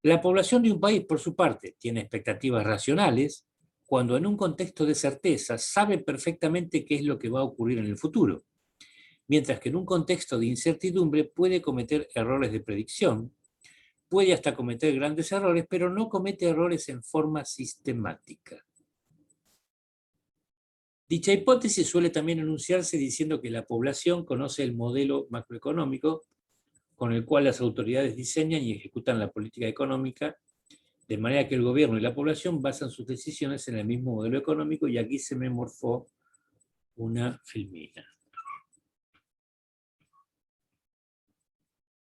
La población de un país, por su parte, tiene expectativas racionales cuando en un contexto de certeza sabe perfectamente qué es lo que va a ocurrir en el futuro, mientras que en un contexto de incertidumbre puede cometer errores de predicción, puede hasta cometer grandes errores, pero no comete errores en forma sistemática. Dicha hipótesis suele también enunciarse diciendo que la población conoce el modelo macroeconómico con el cual las autoridades diseñan y ejecutan la política económica, de manera que el gobierno y la población basan sus decisiones en el mismo modelo económico, y aquí se me morfó una filmina.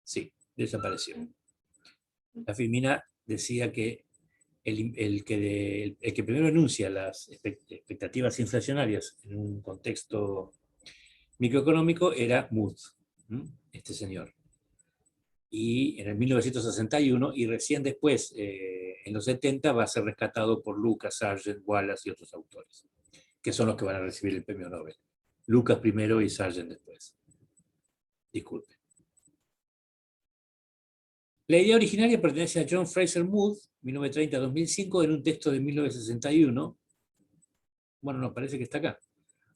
Sí, desapareció. La filmina decía que el que primero enuncia las expectativas inflacionarias en un contexto microeconómico era Mood, este señor. Y en el 1961, y recién después, en los 70, va a ser rescatado por Lucas, Sargent, Wallace y otros autores, que son los que van a recibir el premio Nobel. Lucas primero y Sargent después. Disculpe. La idea originaria pertenece a John Fraser Mood, 1930-2005, en un texto de 1961. Bueno, no, parece que está acá,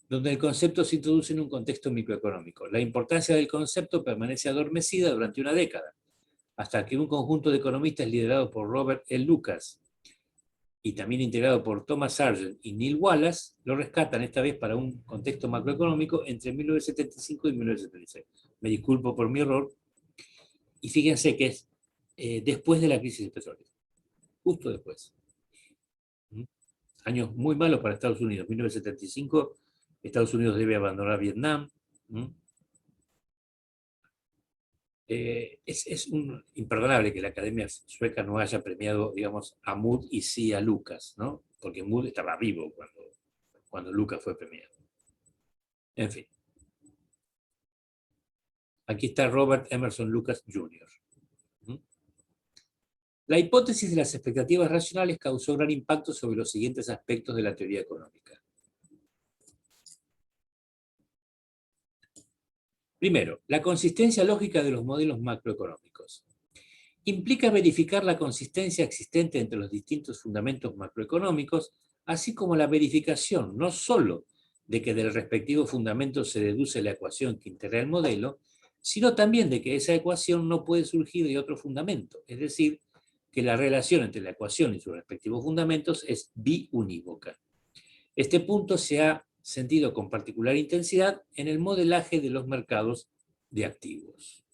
donde el concepto se introduce en un contexto microeconómico. La importancia del concepto permanece adormecida durante una década, hasta que un conjunto de economistas liderados por Robert L. Lucas y también integrado por Thomas Sargent y Neil Wallace, lo rescatan esta vez para un contexto macroeconómico entre 1975 y 1976. Me disculpo por mi error, y fíjense que es después de la crisis del petróleo, justo después. Años muy malos para Estados Unidos. 1975, Estados Unidos debe abandonar Vietnam. Es imperdonable que la Academia Sueca no haya premiado, digamos, a Mood y sí a Lucas, ¿no? Porque Mood estaba vivo cuando Lucas fue premiado. En fin. Aquí está Robert Emerson Lucas Jr. La hipótesis de las expectativas racionales causó gran impacto sobre los siguientes aspectos de la teoría económica. Primero, la consistencia lógica de los modelos macroeconómicos. Implica verificar la consistencia existente entre los distintos fundamentos macroeconómicos, así como la verificación no sólo de que del respectivo fundamento se deduce la ecuación que integra el modelo, sino también de que esa ecuación no puede surgir de otro fundamento, es decir, que la relación entre la ecuación y sus respectivos fundamentos es biunívoca. Este punto se ha sentido con particular intensidad en el modelaje de los mercados de activos.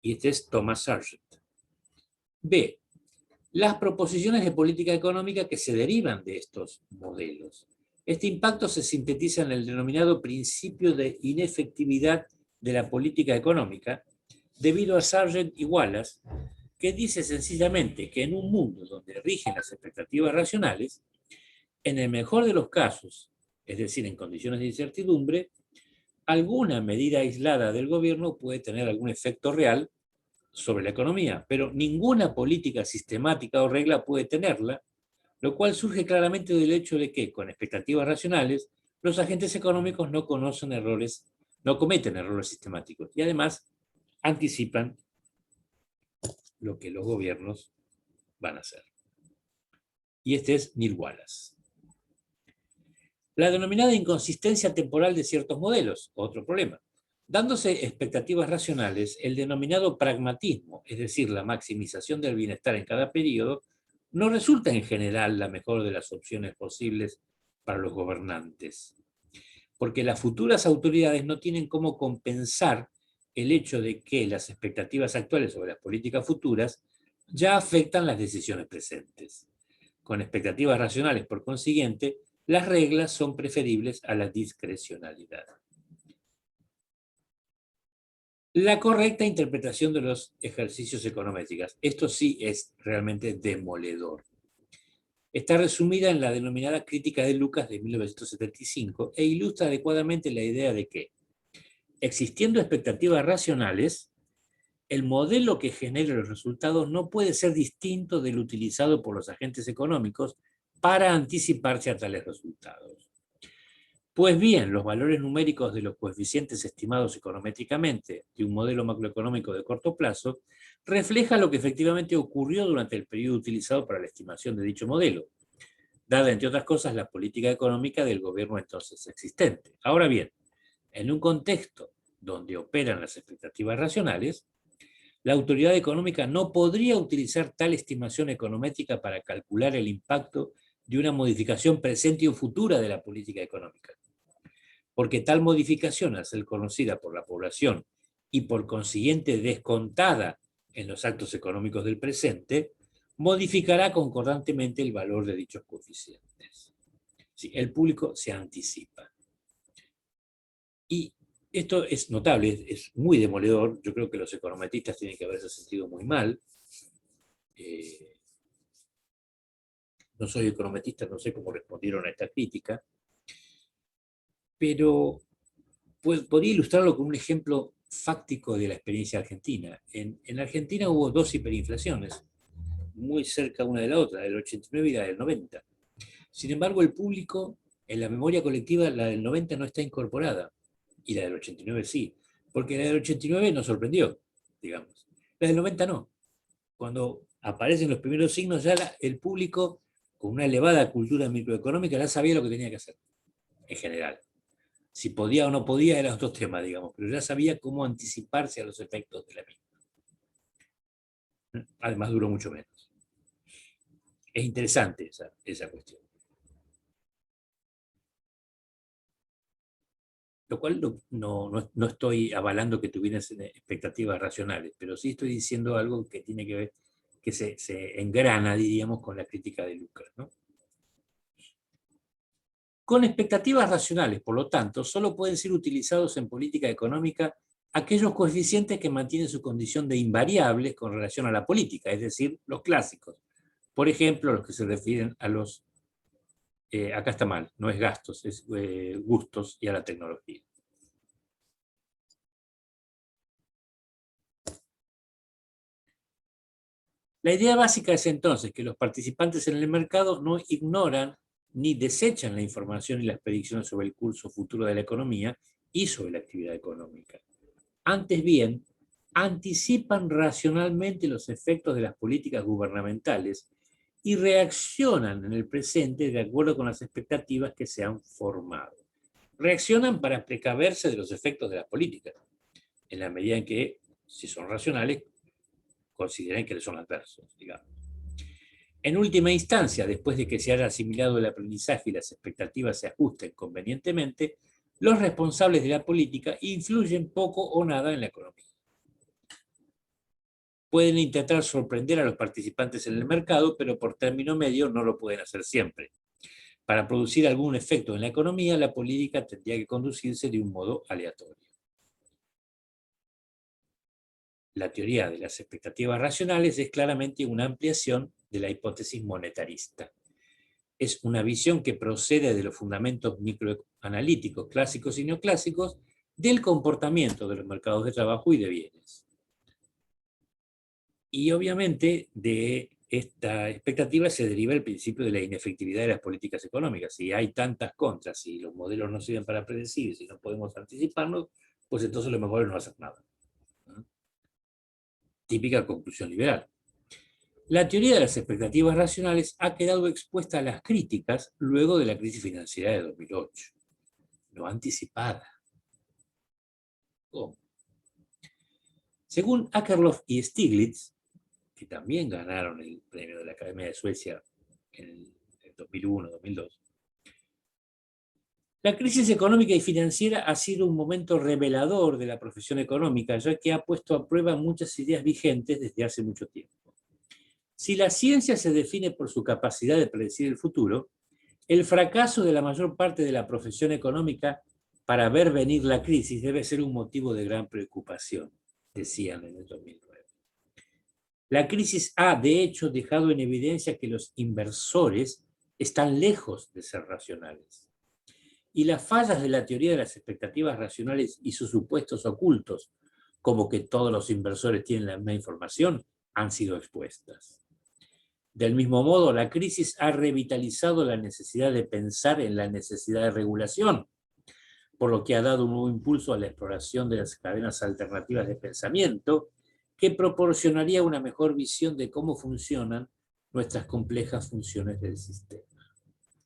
Y este es Thomas Sargent. B. Las proposiciones de política económica que se derivan de estos modelos. Este impacto se sintetiza en el denominado principio de inefectividad de la política económica, debido a Sargent y Wallace, que dice sencillamente que en un mundo donde rigen las expectativas racionales, en el mejor de los casos, es decir, en condiciones de incertidumbre, alguna medida aislada del gobierno puede tener algún efecto real sobre la economía, pero ninguna política sistemática o regla puede tenerla, lo cual surge claramente del hecho de que, con expectativas racionales, los agentes económicos no cometen errores sistemáticos y además anticipan lo que los gobiernos van a hacer. Y este es Neil Wallace. La denominada inconsistencia temporal de ciertos modelos, otro problema. Dándose expectativas racionales, el denominado pragmatismo, es decir, la maximización del bienestar en cada periodo, no resulta en general la mejor de las opciones posibles para los gobernantes, porque las futuras autoridades no tienen cómo compensar el hecho de que las expectativas actuales sobre las políticas futuras ya afectan las decisiones presentes. Con expectativas racionales, por consiguiente, las reglas son preferibles a la discrecionalidad. La correcta interpretación de los ejercicios econométricos. Esto sí es realmente demoledor. Está resumida en la denominada Crítica de Lucas de 1975 e ilustra adecuadamente la idea de que, existiendo expectativas racionales, el modelo que genere los resultados no puede ser distinto del utilizado por los agentes económicos para anticiparse a tales resultados. Pues bien, los valores numéricos de los coeficientes estimados econométricamente de un modelo macroeconómico de corto plazo refleja lo que efectivamente ocurrió durante el periodo utilizado para la estimación de dicho modelo, dada, entre otras cosas, la política económica del gobierno entonces existente. Ahora bien, en un contexto donde operan las expectativas racionales, la autoridad económica no podría utilizar tal estimación econométrica para calcular el impacto de una modificación presente o futura de la política económica, porque tal modificación, al ser conocida por la población y por consiguiente descontada en los actos económicos del presente, modificará concordantemente el valor de dichos coeficientes. Sí, el público se anticipa. Y esto es notable, es muy demoledor. Yo creo que los econometristas tienen que haberse sentido muy mal. No soy econometrista, no sé cómo respondieron a esta crítica, pero podría ilustrarlo con un ejemplo fáctico de la experiencia argentina. En Argentina hubo dos hiperinflaciones, muy cerca una de la otra, la del 89 y la del 90. Sin embargo, el público, en la memoria colectiva, la del 90 no está incorporada, y la del 89 sí, porque la del 89 nos sorprendió, digamos. La del 90 no. Cuando aparecen los primeros signos, ya el público, con una elevada cultura microeconómica, ya sabía lo que tenía que hacer, en general. Si podía o no podía era otro tema, digamos, pero ya sabía cómo anticiparse a los efectos de la misma. Además, duró mucho menos. Es interesante esa cuestión. Lo cual no estoy avalando que tuvieras expectativas racionales, pero sí estoy diciendo algo que tiene que ver, que se engrana, diríamos, con la crítica de Lucas, ¿no? Con expectativas racionales, por lo tanto, solo pueden ser utilizados en política económica aquellos coeficientes que mantienen su condición de invariables con relación a la política, es decir, los clásicos. Por ejemplo, los que se refieren a los, acá está mal, no es gastos, es gustos y a la tecnología. La idea básica es entonces que los participantes en el mercado no ignoran ni desechan la información y las predicciones sobre el curso futuro de la economía y sobre la actividad económica. Antes bien, anticipan racionalmente los efectos de las políticas gubernamentales y reaccionan en el presente de acuerdo con las expectativas que se han formado. Reaccionan para precaverse de los efectos de las políticas, en la medida en que, si son racionales, consideren que les son adversos, digamos. En última instancia, después de que se haya asimilado el aprendizaje y las expectativas se ajusten convenientemente, los responsables de la política influyen poco o nada en la economía. Pueden intentar sorprender a los participantes en el mercado, pero por término medio no lo pueden hacer siempre. Para producir algún efecto en la economía, la política tendría que conducirse de un modo aleatorio. La teoría de las expectativas racionales es claramente una ampliación de la hipótesis monetarista. Es una visión que procede de los fundamentos microanalíticos clásicos y neoclásicos del comportamiento de los mercados de trabajo y de bienes. Y obviamente de esta expectativa se deriva el principio de la inefectividad de las políticas económicas. Si hay tantas contras, si los modelos no sirven para predecir, si no podemos anticiparnos, pues entonces lo mejor es no hacer nada. Típica conclusión liberal. La teoría de las expectativas racionales ha quedado expuesta a las críticas luego de la crisis financiera de 2008. No anticipada. ¿Cómo? Según Akerlof y Stiglitz, que también ganaron el premio de la Academia de Suecia en el 2001-2002, la crisis económica y financiera ha sido un momento revelador de la profesión económica, ya que ha puesto a prueba muchas ideas vigentes desde hace mucho tiempo. Si la ciencia se define por su capacidad de predecir el futuro, el fracaso de la mayor parte de la profesión económica para ver venir la crisis debe ser un motivo de gran preocupación, decían en el 2009. La crisis ha, de hecho, dejado en evidencia que los inversores están lejos de ser racionales. Y las fallas de la teoría de las expectativas racionales y sus supuestos ocultos, como que todos los inversores tienen la misma información, han sido expuestas. Del mismo modo, la crisis ha revitalizado la necesidad de pensar en la necesidad de regulación, por lo que ha dado un nuevo impulso a la exploración de las cadenas alternativas de pensamiento, que proporcionaría una mejor visión de cómo funcionan nuestras complejas funciones del sistema.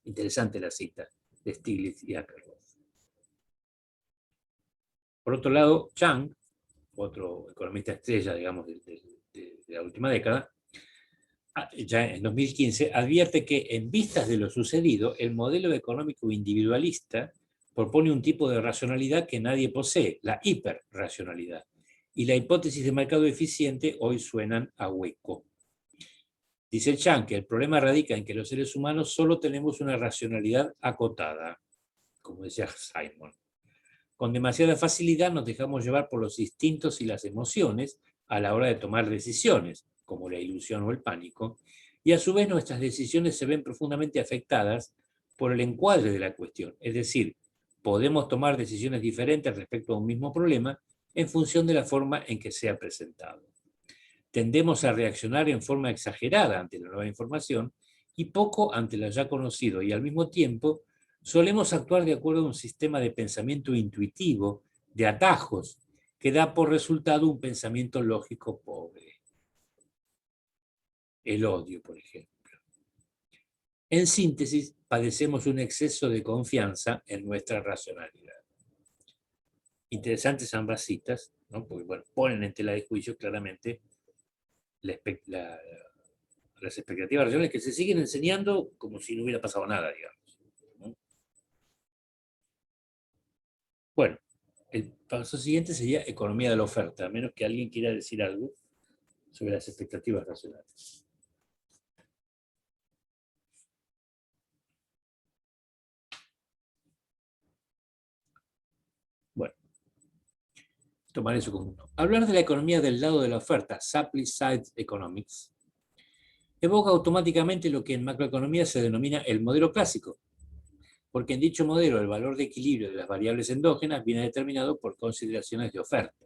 Interesante la cita de Stiglitz y Akerlof. Por otro lado, Chang, otro economista estrella, digamos, de la última década, ya en 2015, advierte que en vistas de lo sucedido, el modelo económico individualista propone un tipo de racionalidad que nadie posee, la hiperracionalidad, y la hipótesis de mercado eficiente hoy suenan a hueco. Dice Chang que el problema radica en que los seres humanos solo tenemos una racionalidad acotada, como decía Simon. Con demasiada facilidad nos dejamos llevar por los instintos y las emociones a la hora de tomar decisiones, como la ilusión o el pánico, y a su vez nuestras decisiones se ven profundamente afectadas por el encuadre de la cuestión. Es decir, podemos tomar decisiones diferentes respecto a un mismo problema en función de la forma en que sea presentado. Tendemos a reaccionar en forma exagerada ante la nueva información y poco ante lo ya conocido, y al mismo tiempo solemos actuar de acuerdo a un sistema de pensamiento intuitivo, de atajos, que da por resultado un pensamiento lógico pobre. El odio, por ejemplo. En síntesis, padecemos un exceso de confianza en nuestra racionalidad. Interesantes ambas citas, ¿no? Porque bueno, ponen en tela de juicio claramente las expectativas racionales que se siguen enseñando como si no hubiera pasado nada, digamos, ¿no? Bueno, el paso siguiente sería economía de la oferta, a menos que alguien quiera decir algo sobre las expectativas racionales. Bueno, tomar eso como uno. Hablar de la economía del lado de la oferta, supply side economics, evoca automáticamente lo que en macroeconomía se denomina el modelo clásico, porque en dicho modelo el valor de equilibrio de las variables endógenas viene determinado por consideraciones de oferta.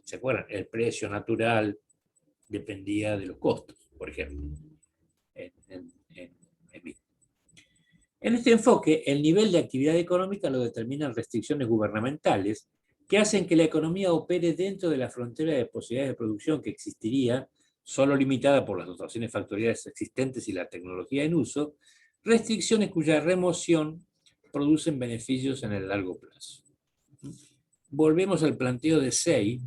¿Se acuerdan? El precio natural dependía de los costos, por ejemplo. En este enfoque, el nivel de actividad económica lo determinan restricciones gubernamentales que hacen que la economía opere dentro de la frontera de posibilidades de producción que existiría, solo limitada por las dotaciones factoriales existentes y la tecnología en uso, restricciones cuya remoción producen beneficios en el largo plazo. Volvemos al planteo de Say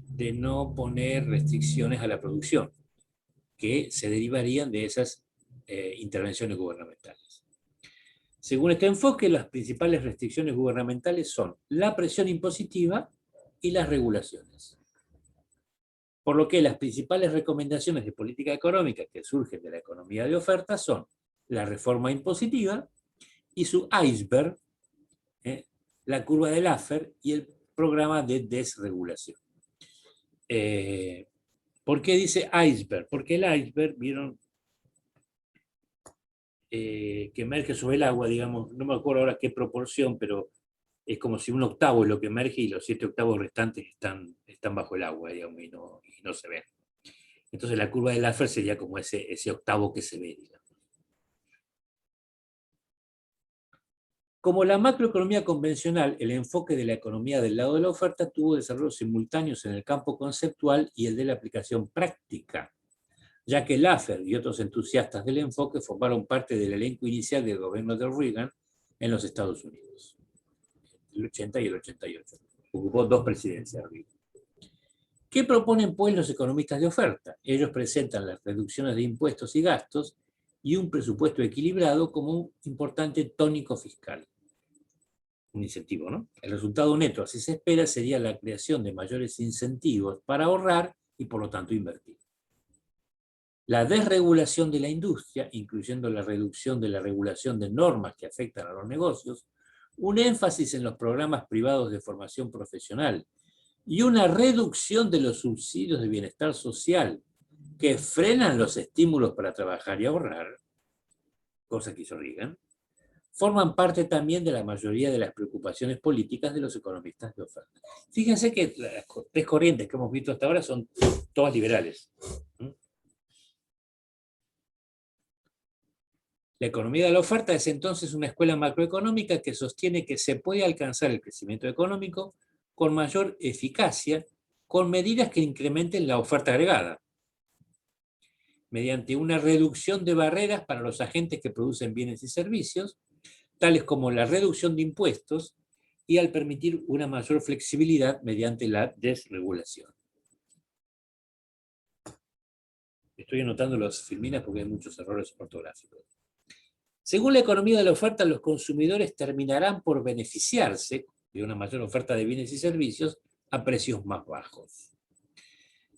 de no poner restricciones a la producción, que se derivarían de esas intervenciones gubernamentales. Según este enfoque, las principales restricciones gubernamentales son la presión impositiva y las regulaciones. Por lo que las principales recomendaciones de política económica que surgen de la economía de oferta son la reforma impositiva y su iceberg, la curva de Laffer y el programa de desregulación. ¿Por qué dice iceberg? Porque el iceberg, vieron, que emerge sobre el agua, digamos, no me acuerdo ahora qué proporción, pero es como si un octavo es lo que emerge y los 7 octavos restantes están bajo el agua, digamos, y no se ven. Entonces la curva de Laffer sería como ese octavo que se ve, digamos. Como la macroeconomía convencional, el enfoque de la economía del lado de la oferta tuvo desarrollos simultáneos en el campo conceptual y el de la aplicación práctica, ya que Laffer y otros entusiastas del enfoque formaron parte del elenco inicial del gobierno de Reagan en los Estados Unidos, el 80 y el 88. Ocupó 2 presidencias. ¿Qué proponen, pues, los economistas de oferta? Ellos presentan las reducciones de impuestos y gastos y un presupuesto equilibrado como un importante tónico fiscal. Un incentivo, ¿no? El resultado neto, así se espera, sería la creación de mayores incentivos para ahorrar y, por lo tanto, invertir. La desregulación de la industria, incluyendo la reducción de la regulación de normas que afectan a los negocios, un énfasis en los programas privados de formación profesional y una reducción de los subsidios de bienestar social que frenan los estímulos para trabajar y ahorrar, cosa que hizo Reagan, forman parte también de la mayoría de las preocupaciones políticas de los economistas de oferta. Fíjense que las 3 corrientes que hemos visto hasta ahora son todas liberales. La economía de la oferta es entonces una escuela macroeconómica que sostiene que se puede alcanzar el crecimiento económico con mayor eficacia con medidas que incrementen la oferta agregada, mediante una reducción de barreras para los agentes que producen bienes y servicios, tales como la reducción de impuestos y al permitir una mayor flexibilidad mediante la desregulación. Estoy anotando las filminas porque hay muchos errores ortográficos. Según la economía de la oferta, los consumidores terminarán por beneficiarse de una mayor oferta de bienes y servicios a precios más bajos.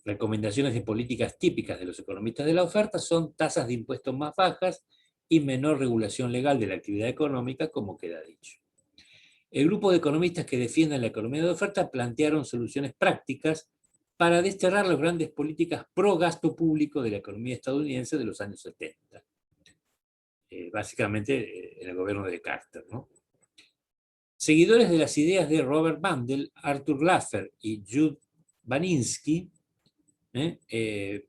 Recomendaciones de políticas típicas de los economistas de la oferta son tasas de impuestos más bajas y menor regulación legal de la actividad económica, como queda dicho. El grupo de economistas que defienden la economía de oferta plantearon soluciones prácticas para desterrar las grandes políticas pro gasto público de la economía estadounidense de los años 70. Básicamente en el gobierno de Carter, ¿no? Seguidores de las ideas de Robert Mundell, Arthur Laffer y Judd Baninski,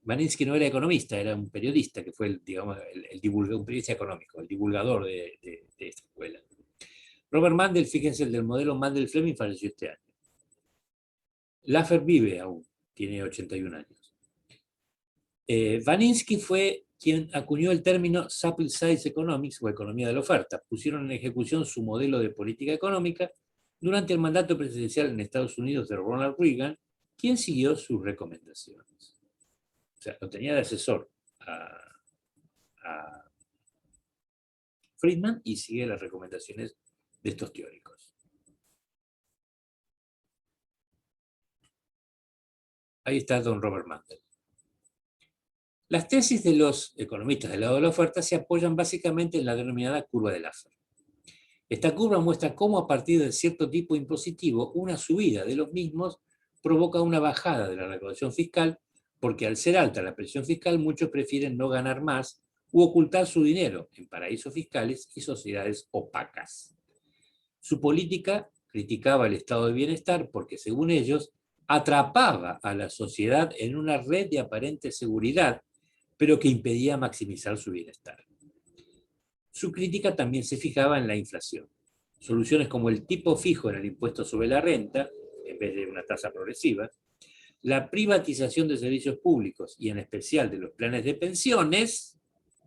Baninski no era economista, era un periodista que fue, digamos, un periodista económico, el divulgador de esta escuela. Robert Mundell, fíjense, el del modelo Mundell-Fleming falleció este año. Laffer vive aún, tiene 81 años. Baninski fue quien acuñó el término Supply Side Economics o economía de la oferta. Pusieron en ejecución su modelo de política económica durante el mandato presidencial en Estados Unidos de Ronald Reagan, quien siguió sus recomendaciones. O sea, lo tenía de asesor a Friedman y sigue las recomendaciones de estos teóricos. Ahí está don Robert Mundell. Las tesis de los economistas del lado de la oferta se apoyan básicamente en la denominada curva de Laffer. Esta curva muestra cómo a partir de cierto tipo impositivo, una subida de los mismos provoca una bajada de la recaudación fiscal, porque al ser alta la presión fiscal, muchos prefieren no ganar más u ocultar su dinero en paraísos fiscales y sociedades opacas. Su política criticaba el estado de bienestar porque, según ellos, atrapaba a la sociedad en una red de aparente seguridad, pero que impedía maximizar su bienestar. Su crítica también se fijaba en la inflación. Soluciones como el tipo fijo en el impuesto sobre la renta, en vez de una tasa progresiva, la privatización de servicios públicos y en especial de los planes de pensiones,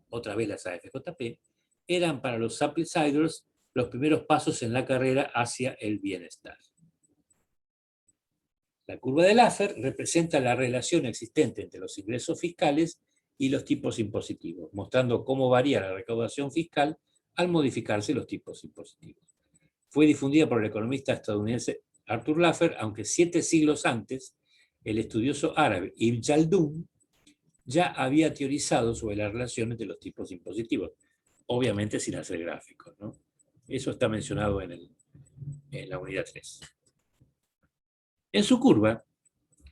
otra vez las AFJP, eran para los supply-siders los primeros pasos en la carrera hacia el bienestar. La curva de Laffer representa la relación existente entre los ingresos fiscales y los tipos impositivos, mostrando cómo varía la recaudación fiscal al modificarse los tipos impositivos. Fue difundida por el economista estadounidense Arthur Laffer, aunque 7 siglos antes, el estudioso árabe Ibn Khaldun ya había teorizado sobre las relaciones de los tipos impositivos, obviamente sin hacer gráficos, ¿no? Eso está mencionado en la unidad 3. En su curva,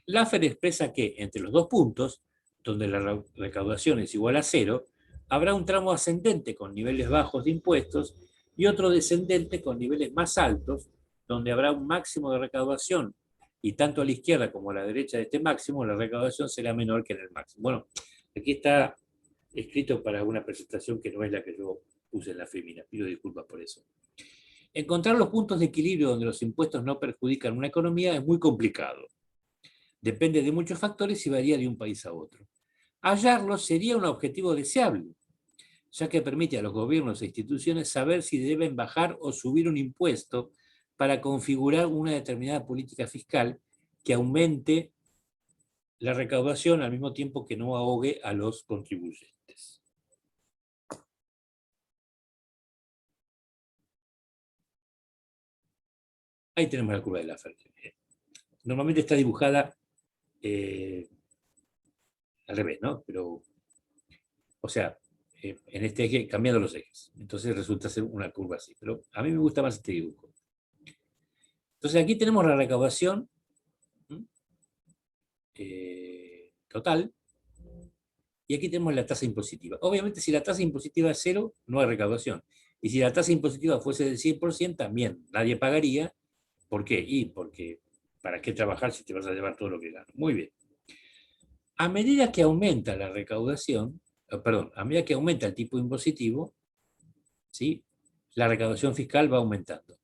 Laffer expresa que entre los dos puntos, donde la recaudación es igual a 0, habrá un tramo ascendente con niveles bajos de impuestos y otro descendente con niveles más altos, donde habrá un máximo de recaudación, y tanto a la izquierda como a la derecha de este máximo, la recaudación será menor que en el máximo. Bueno, aquí está escrito para una presentación que no es la que yo puse en la fémina, pido disculpas por eso. Encontrar los puntos de equilibrio donde los impuestos no perjudican una economía es muy complicado. Depende de muchos factores y varía de un país a otro. Hallarlos sería un objetivo deseable, ya que permite a los gobiernos e instituciones saber si deben bajar o subir un impuesto para configurar una determinada política fiscal que aumente la recaudación al mismo tiempo que no ahogue a los contribuyentes. Ahí tenemos la curva de Laffer. Normalmente está dibujada al revés, ¿no? Pero, o sea, en este eje, cambiando los ejes. Entonces resulta ser una curva así. Pero a mí me gusta más este dibujo. Entonces aquí tenemos la recaudación total, y aquí tenemos la tasa impositiva. Obviamente, si la tasa impositiva es 0, no hay recaudación. Y si la tasa impositiva fuese del 100%, también nadie pagaría. ¿Por qué? Y porque, ¿para qué trabajar si te vas a llevar todo lo que ganas? Muy bien. A medida que aumenta la recaudación, a medida que aumenta el tipo impositivo, ¿sí?, la recaudación fiscal va aumentando.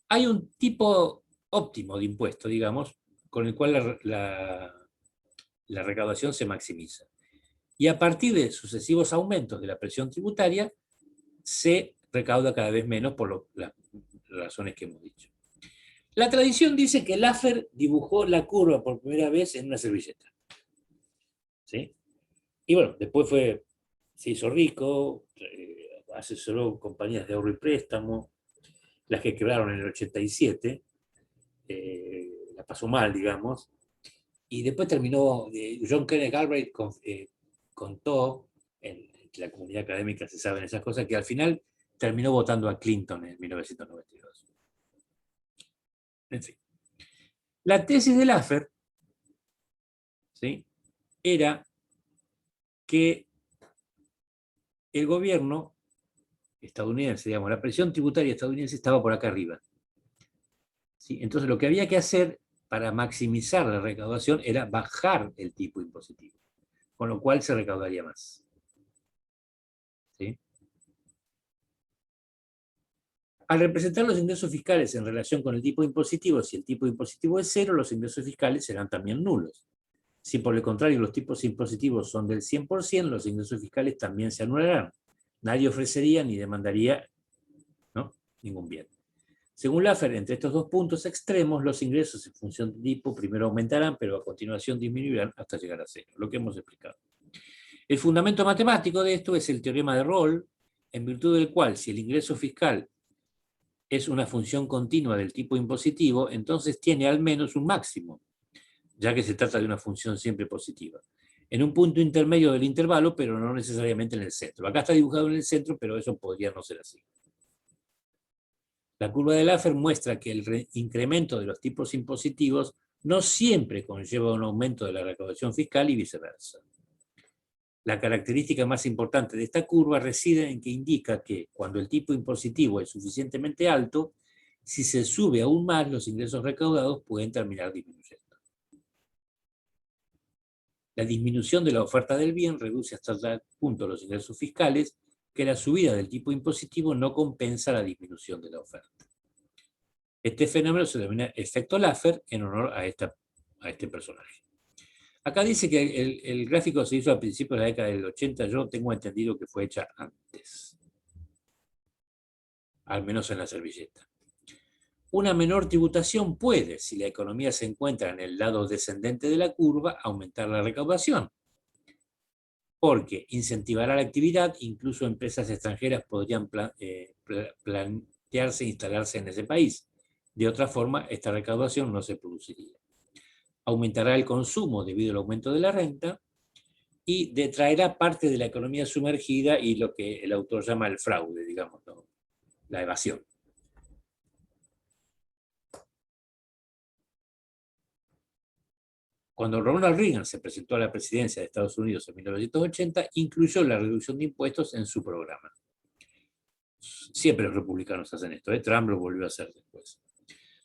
Hay un tipo óptimo de impuesto, digamos, con el cual la recaudación se maximiza. Y a partir de sucesivos aumentos de la presión tributaria, se recauda cada vez menos por las razones que hemos dicho. La tradición dice que Laffer dibujó la curva por primera vez en una servilleta. ¿Sí? Y bueno, después se hizo rico, asesoró compañías de ahorro y préstamo, las que quebraron en el 87, la pasó mal, digamos, y después terminó, John Kenneth Galbraith contó, en la comunidad académica se saben esas cosas, que al final terminó votando a Clinton en 1992. En fin. La tesis de Laffer, ¿sí?, era que el gobierno estadounidense, digamos, la presión tributaria estadounidense estaba por acá arriba. ¿Sí? Entonces lo que había que hacer para maximizar la recaudación era bajar el tipo impositivo, con lo cual se recaudaría más. ¿Sí? Al representar los ingresos fiscales en relación con el tipo impositivo, si el tipo impositivo es 0, los ingresos fiscales serán también nulos. Si por el contrario los tipos impositivos son del 100%, los ingresos fiscales también se anularán. Nadie ofrecería ni demandaría, ¿no?, ningún bien. Según Laffer, entre estos dos puntos extremos, los ingresos en función del tipo primero aumentarán, pero a continuación disminuirán hasta llegar a 0, lo que hemos explicado. El fundamento matemático de esto es el teorema de Rolle, en virtud del cual, si el ingreso fiscal es una función continua del tipo impositivo, entonces tiene al menos un máximo, ya que se trata de una función siempre positiva, en un punto intermedio del intervalo, pero no necesariamente en el centro. Acá está dibujado en el centro, pero eso podría no ser así. La curva de Laffer muestra que el incremento de los tipos impositivos no siempre conlleva un aumento de la recaudación fiscal y viceversa. La característica más importante de esta curva reside en que indica que cuando el tipo impositivo es suficientemente alto, si se sube aún más, los ingresos recaudados pueden terminar disminuyendo. La disminución de la oferta del bien reduce hasta tal punto los ingresos fiscales que la subida del tipo impositivo no compensa la disminución de la oferta. Este fenómeno se denomina efecto Laffer en honor a este personaje. Acá dice que el gráfico se hizo a principios de la década del 80, yo tengo entendido que fue hecha antes, al menos en la servilleta. Una menor tributación puede, si la economía se encuentra en el lado descendente de la curva, aumentar la recaudación, porque incentivará la actividad, incluso empresas extranjeras podrían plantearse instalarse en ese país. De otra forma, esta recaudación no se produciría. Aumentará el consumo debido al aumento de la renta y detraerá parte de la economía sumergida y lo que el autor llama el fraude, digamos, ¿no? La evasión. Cuando Ronald Reagan se presentó a la presidencia de Estados Unidos en 1980, incluyó la reducción de impuestos en su programa. Siempre los republicanos hacen esto, Trump lo volvió a hacer después.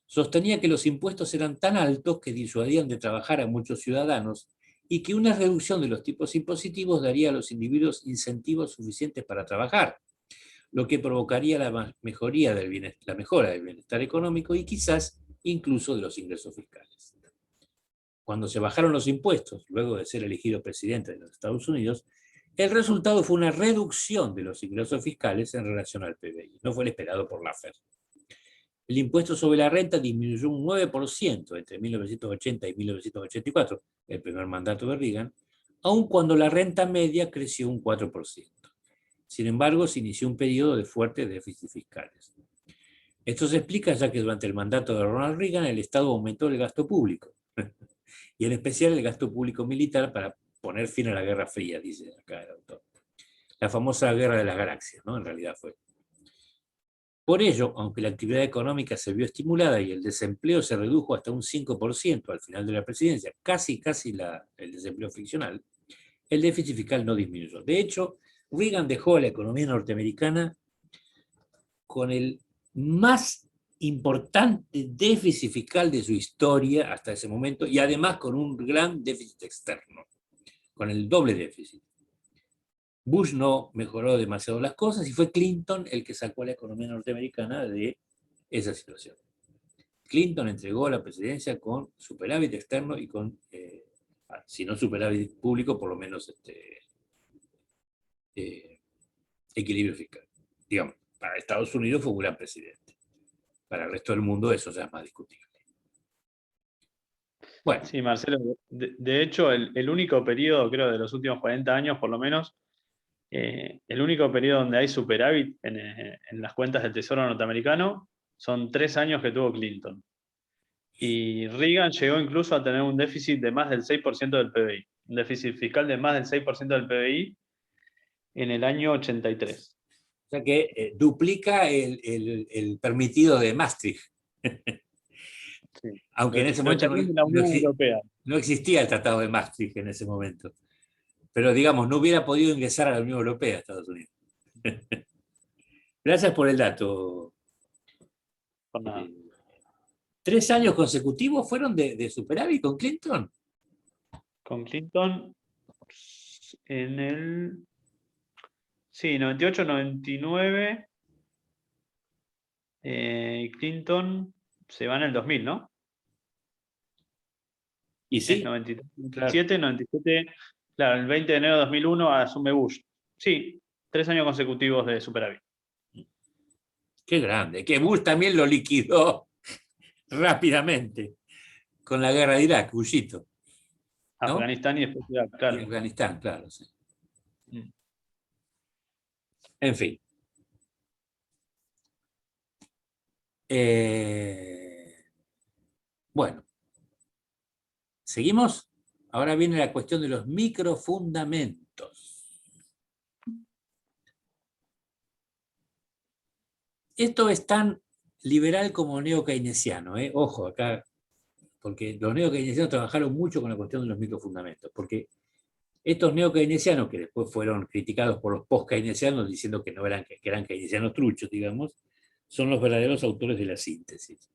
Sostenía que los impuestos eran tan altos que disuadían de trabajar a muchos ciudadanos y que una reducción de los tipos impositivos daría a los individuos incentivos suficientes para trabajar, lo que provocaría la mejora del bienestar económico y quizás incluso de los ingresos fiscales. Cuando se bajaron los impuestos, luego de ser elegido presidente de los Estados Unidos, el resultado fue una reducción de los ingresos fiscales en relación al PBI. No fue el esperado por Laffer. El impuesto sobre la renta disminuyó un 9% entre 1980 y 1984, el primer mandato de Reagan, aun cuando la renta media creció un 4%. Sin embargo, se inició un periodo de fuertes déficits fiscales. Esto se explica ya que durante el mandato de Ronald Reagan el Estado aumentó el gasto público, y en especial el gasto público militar para poner fin a la Guerra Fría, dice acá el autor. La famosa Guerra de las Galaxias, ¿no? En realidad fue. Por ello, aunque la actividad económica se vio estimulada y el desempleo se redujo hasta un 5% al final de la presidencia, casi el desempleo ficcional, el déficit fiscal no disminuyó. De hecho, Reagan dejó a la economía norteamericana con el más importante déficit fiscal de su historia hasta ese momento y además con un gran déficit externo, con el doble déficit. Bush no mejoró demasiado las cosas y fue Clinton el que sacó a la economía norteamericana de esa situación. Clinton entregó la presidencia con superávit externo y con, si no superávit público, por lo menos equilibrio fiscal. Digamos, para Estados Unidos fue un gran presidente. Para el resto del mundo eso ya es más discutible. Bueno. Sí, Marcelo, de hecho, el único periodo, creo, de los últimos 40 años, por lo menos, el único periodo donde hay superávit en las cuentas del Tesoro norteamericano son 3 años que tuvo Clinton. Y Reagan llegó incluso a tener un déficit de más del 6% del PBI, un déficit fiscal de más del 6% del PBI en el año 83. O sea que duplica el permitido de Maastricht. Sí. Aunque en ese momento no existía el Tratado de Maastricht en ese momento. Pero digamos, no hubiera podido ingresar a la Unión Europea, Estados Unidos. Gracias por el dato. Por nada. 3 años consecutivos fueron de superávit con Clinton. Con Clinton en el... Sí, 98, 99. Clinton se va en el 2000, ¿no? Y sí. 97, claro. 97, claro, el 20 de enero de 2001 asume Bush. Sí, 3 años consecutivos de superávit. Qué grande, que Bush también lo liquidó rápidamente con la guerra de Irak, Bushito, ¿no? Afganistán y después Irak, claro. Y Afganistán, claro, sí. En fin. Bueno. ¿Seguimos? Ahora viene la cuestión de los microfundamentos. Esto es tan liberal como neo-keynesiano, ¿eh? Ojo, acá, porque los neo-keynesianos trabajaron mucho con la cuestión de los microfundamentos, porque estos neo-keynesianos, que después fueron criticados por los post-keynesianos diciendo que, no eran, que eran keynesianos truchos, digamos, son los verdaderos autores de la síntesis.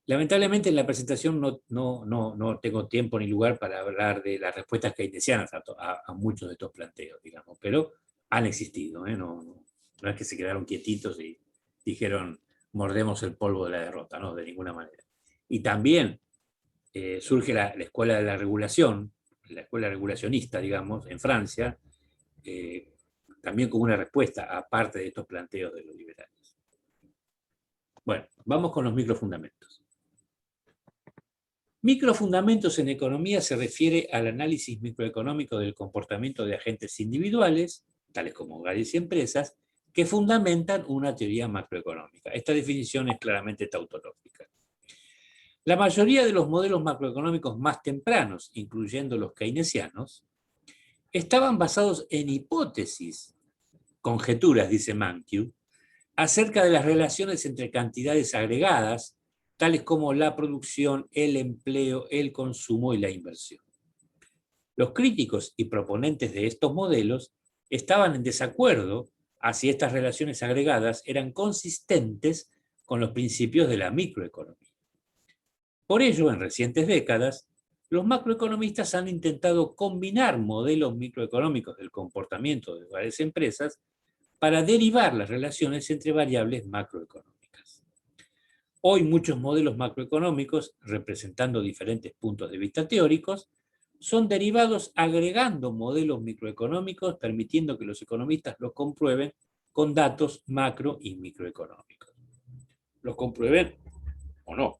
Lamentablemente en la presentación no tengo tiempo ni lugar para hablar de las respuestas keynesianas a muchos de estos planteos, digamos, pero han existido, ¿eh? No es que se quedaron quietitos y dijeron mordemos el polvo de la derrota, no, de ninguna manera. Y también surge la escuela de la regulación, la escuela regulacionista, digamos, en Francia, también como una respuesta aparte de estos planteos de los liberales. Bueno, vamos con los microfundamentos. Microfundamentos en economía se refiere al análisis microeconómico del comportamiento de agentes individuales, tales como hogares y empresas, que fundamentan una teoría macroeconómica. Esta definición es claramente tautológica. La mayoría de los modelos macroeconómicos más tempranos, incluyendo los keynesianos, estaban basados en hipótesis, conjeturas, dice Mankiw, acerca de las relaciones entre cantidades agregadas, tales como la producción, el empleo, el consumo y la inversión. Los críticos y proponentes de estos modelos estaban en desacuerdo a si estas relaciones agregadas eran consistentes con los principios de la microeconomía. Por ello, en recientes décadas, los macroeconomistas han intentado combinar modelos microeconómicos del comportamiento de varias empresas para derivar las relaciones entre variables macroeconómicas. Hoy muchos modelos macroeconómicos, representando diferentes puntos de vista teóricos, son derivados agregando modelos microeconómicos, permitiendo que los economistas los comprueben con datos macro y microeconómicos. ¿Los comprueben o no?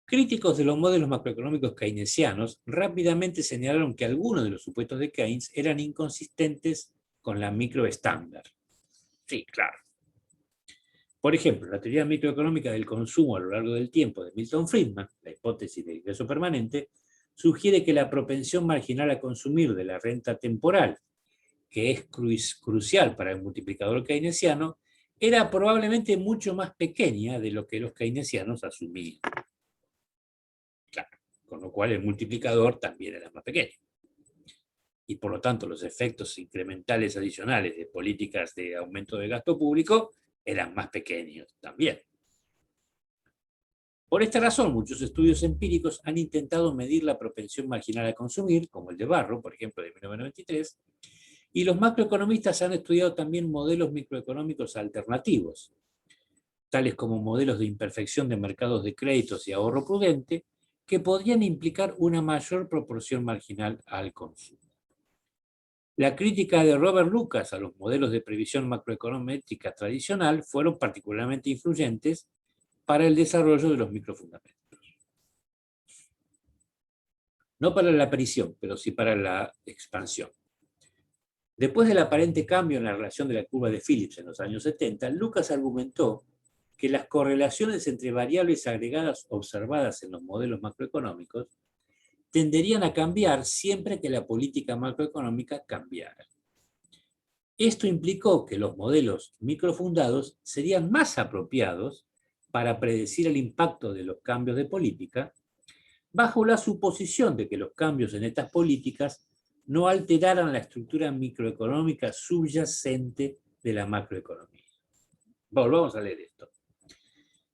Críticos de los modelos macroeconómicos keynesianos rápidamente señalaron que algunos de los supuestos de Keynes eran inconsistentes con la micro estándar. Sí, claro. Por ejemplo, la teoría microeconómica del consumo a lo largo del tiempo de Milton Friedman, la hipótesis del ingreso permanente, sugiere que la propensión marginal a consumir de la renta temporal, que es crucial para el multiplicador keynesiano, era probablemente mucho más pequeña de lo que los keynesianos asumían. Claro, con lo cual el multiplicador también era más pequeño. Y por lo tanto los efectos incrementales adicionales de políticas de aumento del gasto público eran más pequeños también. Por esta razón, muchos estudios empíricos han intentado medir la propensión marginal a consumir, como el de Barro, por ejemplo, de 1993, y los macroeconomistas han estudiado también modelos microeconómicos alternativos, tales como modelos de imperfección de mercados de créditos y ahorro prudente, que podrían implicar una mayor proporción marginal al consumo. La crítica de Robert Lucas a los modelos de previsión macroeconómica tradicional fueron particularmente influyentes para el desarrollo de los microfundamentos. No para la aparición, pero sí para la expansión. Después del aparente cambio en la relación de la curva de Phillips en los años 70, Lucas argumentó que las correlaciones entre variables agregadas observadas en los modelos macroeconómicos tenderían a cambiar siempre que la política macroeconómica cambiara. Esto implicó que los modelos microfundados serían más apropiados para predecir el impacto de los cambios de política, bajo la suposición de que los cambios en estas políticas no alteraran la estructura microeconómica subyacente de la macroeconomía. Volvamos a leer esto.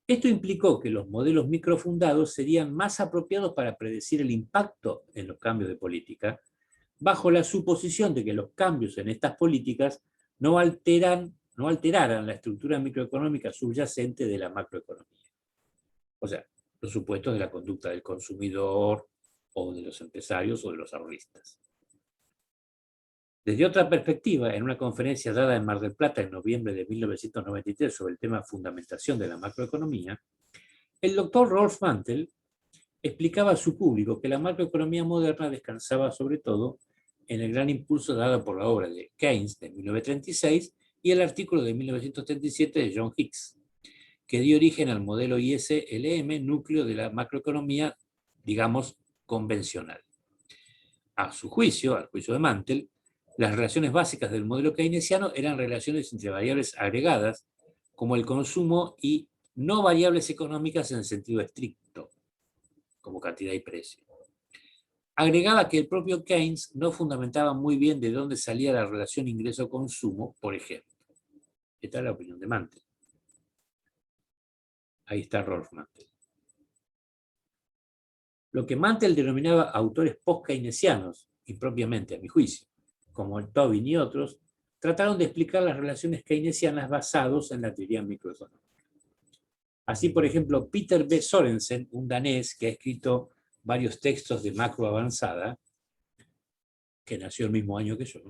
Esto implicó que los modelos microfundados serían más apropiados para predecir el impacto en los cambios de política, bajo la suposición de que los cambios en estas políticas no alteraran la estructura microeconómica subyacente de la macroeconomía. O sea, los supuestos de la conducta del consumidor, o de los empresarios, o de los ahorristas. Desde otra perspectiva, en una conferencia dada en Mar del Plata en noviembre de 1993 sobre el tema fundamentación de la macroeconomía, el doctor Rolf Mantel explicaba a su público que la macroeconomía moderna descansaba sobre todo en el gran impulso dado por la obra de Keynes de 1936 y el artículo de 1937 de John Hicks, que dio origen al modelo ISLM, núcleo de la macroeconomía, digamos, convencional. A su juicio, al juicio de Mantel, las relaciones básicas del modelo keynesiano eran relaciones entre variables agregadas, como el consumo, y no variables económicas en el sentido estricto, como cantidad y precio. Agregaba que el propio Keynes no fundamentaba muy bien de dónde salía la relación ingreso-consumo, por ejemplo. Esta es la opinión de Mantel. Ahí está Rolf Mantel. Lo que Mantel denominaba autores post-keynesianos, y propiamente a mi juicio, como Tobin y otros, trataron de explicar las relaciones keynesianas basados en la teoría microeconómica. Así, por ejemplo, Peter B. Sorensen, un danés que ha escrito varios textos de macro avanzada, que nació el mismo año que yo,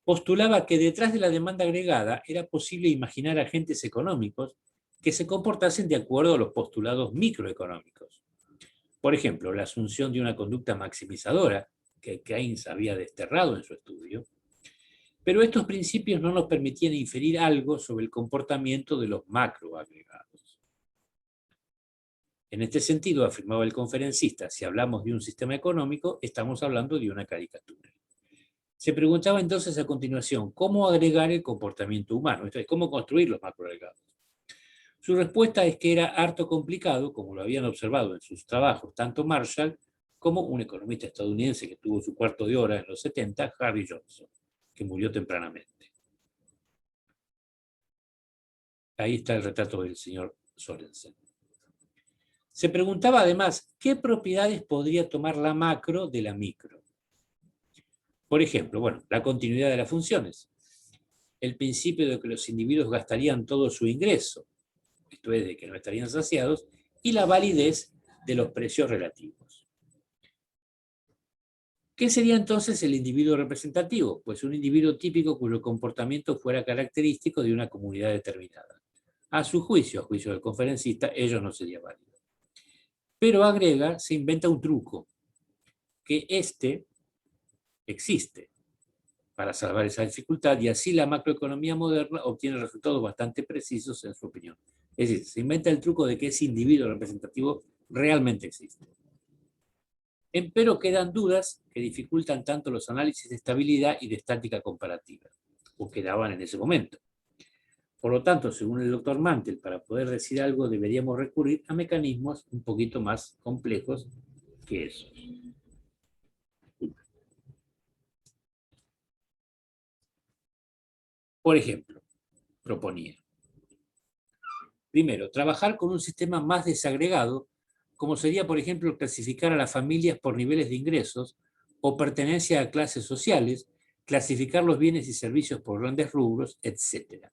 postulaba que detrás de la demanda agregada era posible imaginar agentes económicos que se comportasen de acuerdo a los postulados microeconómicos. Por ejemplo, la asunción de una conducta maximizadora, que Keynes había desterrado en su estudio, pero estos principios no nos permitían inferir algo sobre el comportamiento de los macroagregados. En este sentido, afirmaba el conferencista, si hablamos de un sistema económico, estamos hablando de una caricatura. Se preguntaba entonces a continuación, ¿cómo agregar el comportamiento humano? Esto es, ¿cómo construir los macroagregados? Su respuesta es que era harto complicado, como lo habían observado en sus trabajos tanto Marshall como un economista estadounidense que tuvo su cuarto de hora en los 70, Harry Johnson, que murió tempranamente. Ahí está el retrato del señor Sorensen. Se preguntaba además, ¿qué propiedades podría tomar la macro de la micro? Por ejemplo, bueno, la continuidad de las funciones, el principio de que los individuos gastarían todo su ingreso, esto es, de que no estarían saciados, y la validez de los precios relativos. ¿Qué sería entonces el individuo representativo? Pues un individuo típico cuyo comportamiento fuera característico de una comunidad determinada. A su juicio, a juicio del conferencista, ello no sería válido. Pero agrega, se inventa un truco, que este existe para salvar esa dificultad, y así la macroeconomía moderna obtiene resultados bastante precisos en su opinión. Es decir, se inventa el truco de que ese individuo representativo realmente existe. Empero quedan dudas que dificultan tanto los análisis de estabilidad y de estática comparativa, o quedaban en ese momento. Por lo tanto, según el doctor Mantel, para poder decir algo deberíamos recurrir a mecanismos un poquito más complejos que esos. Por ejemplo, proponía, primero, trabajar con un sistema más desagregado, como sería, por ejemplo, clasificar a las familias por niveles de ingresos o pertenencia a clases sociales, clasificar los bienes y servicios por grandes rubros, etc.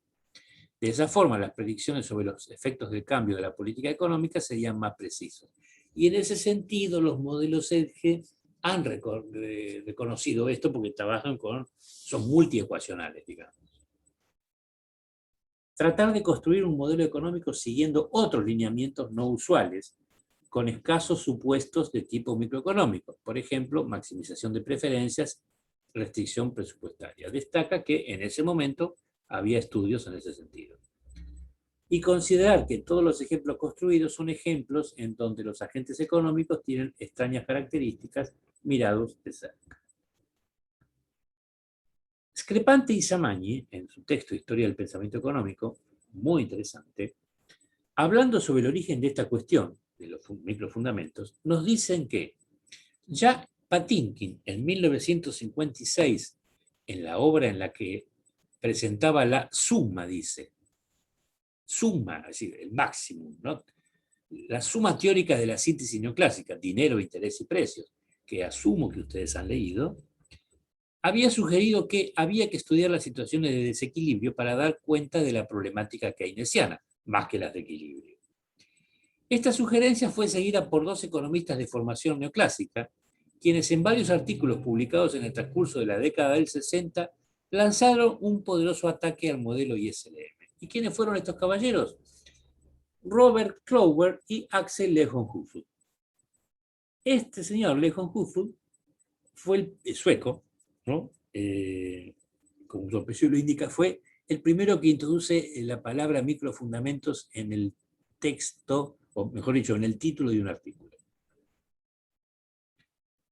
De esa forma, las predicciones sobre los efectos del cambio de la política económica serían más precisas. Y en ese sentido, los modelos EDGE han reconocido esto porque trabajan son multiecuacionales, digamos. Tratar de construir un modelo económico siguiendo otros lineamientos no usuales, con escasos supuestos de tipo microeconómico, por ejemplo, maximización de preferencias, restricción presupuestaria. Destaca que en ese momento había estudios en ese sentido. Y considerar que todos los ejemplos construidos son ejemplos en donde los agentes económicos tienen extrañas características mirados de cerca. Screpante y Samagni, en su texto Historia del Pensamiento Económico, muy interesante, hablando sobre el origen de esta cuestión, de los microfundamentos, nos dicen que ya Patinkin, en 1956, en la obra en la que presentaba la suma, dice, suma, es decir, el máximo, ¿no? La suma teórica de la síntesis neoclásica, dinero, interés y precios, que asumo que ustedes han leído, había sugerido que había que estudiar las situaciones de desequilibrio para dar cuenta de la problemática keynesiana, más que las de equilibrio. Esta sugerencia fue seguida por dos economistas de formación neoclásica, quienes en varios artículos publicados en el transcurso de la década del 60 lanzaron un poderoso ataque al modelo ISLM. ¿Y quiénes fueron estos caballeros? Robert Clover y Axel Leijonhufvud. Este señor Leijonhufvud fue el sueco, ¿no? Como su apellido lo indica, fue el primero que introduce la palabra microfundamentos en el texto, o mejor dicho, en el título de un artículo.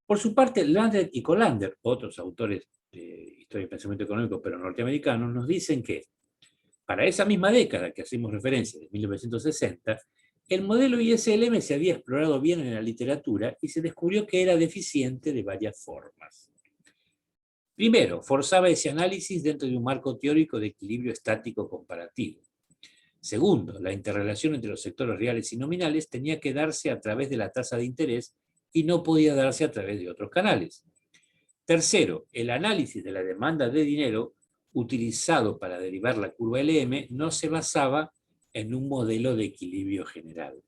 Por su parte, Landert y Colander, otros autores de historia y pensamiento económico, pero norteamericanos, nos dicen que para esa misma década que hacemos referencia, de 1960, el modelo ISLM se había explorado bien en la literatura y se descubrió que era deficiente de varias formas. Primero, forzaba ese análisis dentro de un marco teórico de equilibrio estático comparativo. Segundo, la interrelación entre los sectores reales y nominales tenía que darse a través de la tasa de interés y no podía darse a través de otros canales. Tercero, el análisis de la demanda de dinero utilizado para derivar la curva LM no se basaba en un modelo de equilibrio general.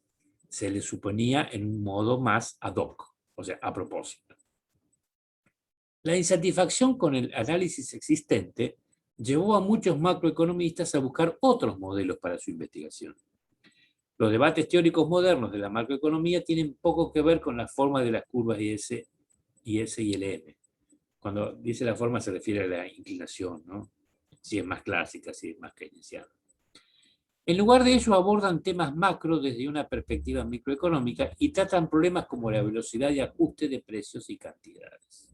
Se le suponía en un modo más ad hoc, o sea, a propósito. La insatisfacción con el análisis existente llevó a muchos macroeconomistas a buscar otros modelos para su investigación. Los debates teóricos modernos de la macroeconomía tienen poco que ver con la forma de las curvas IS y LM. Cuando dice la forma se refiere a la inclinación, ¿no? Si es más clásica, si es más keynesiana. En lugar de ello abordan temas macro desde una perspectiva microeconómica y tratan problemas como la velocidad de ajuste de precios y cantidades.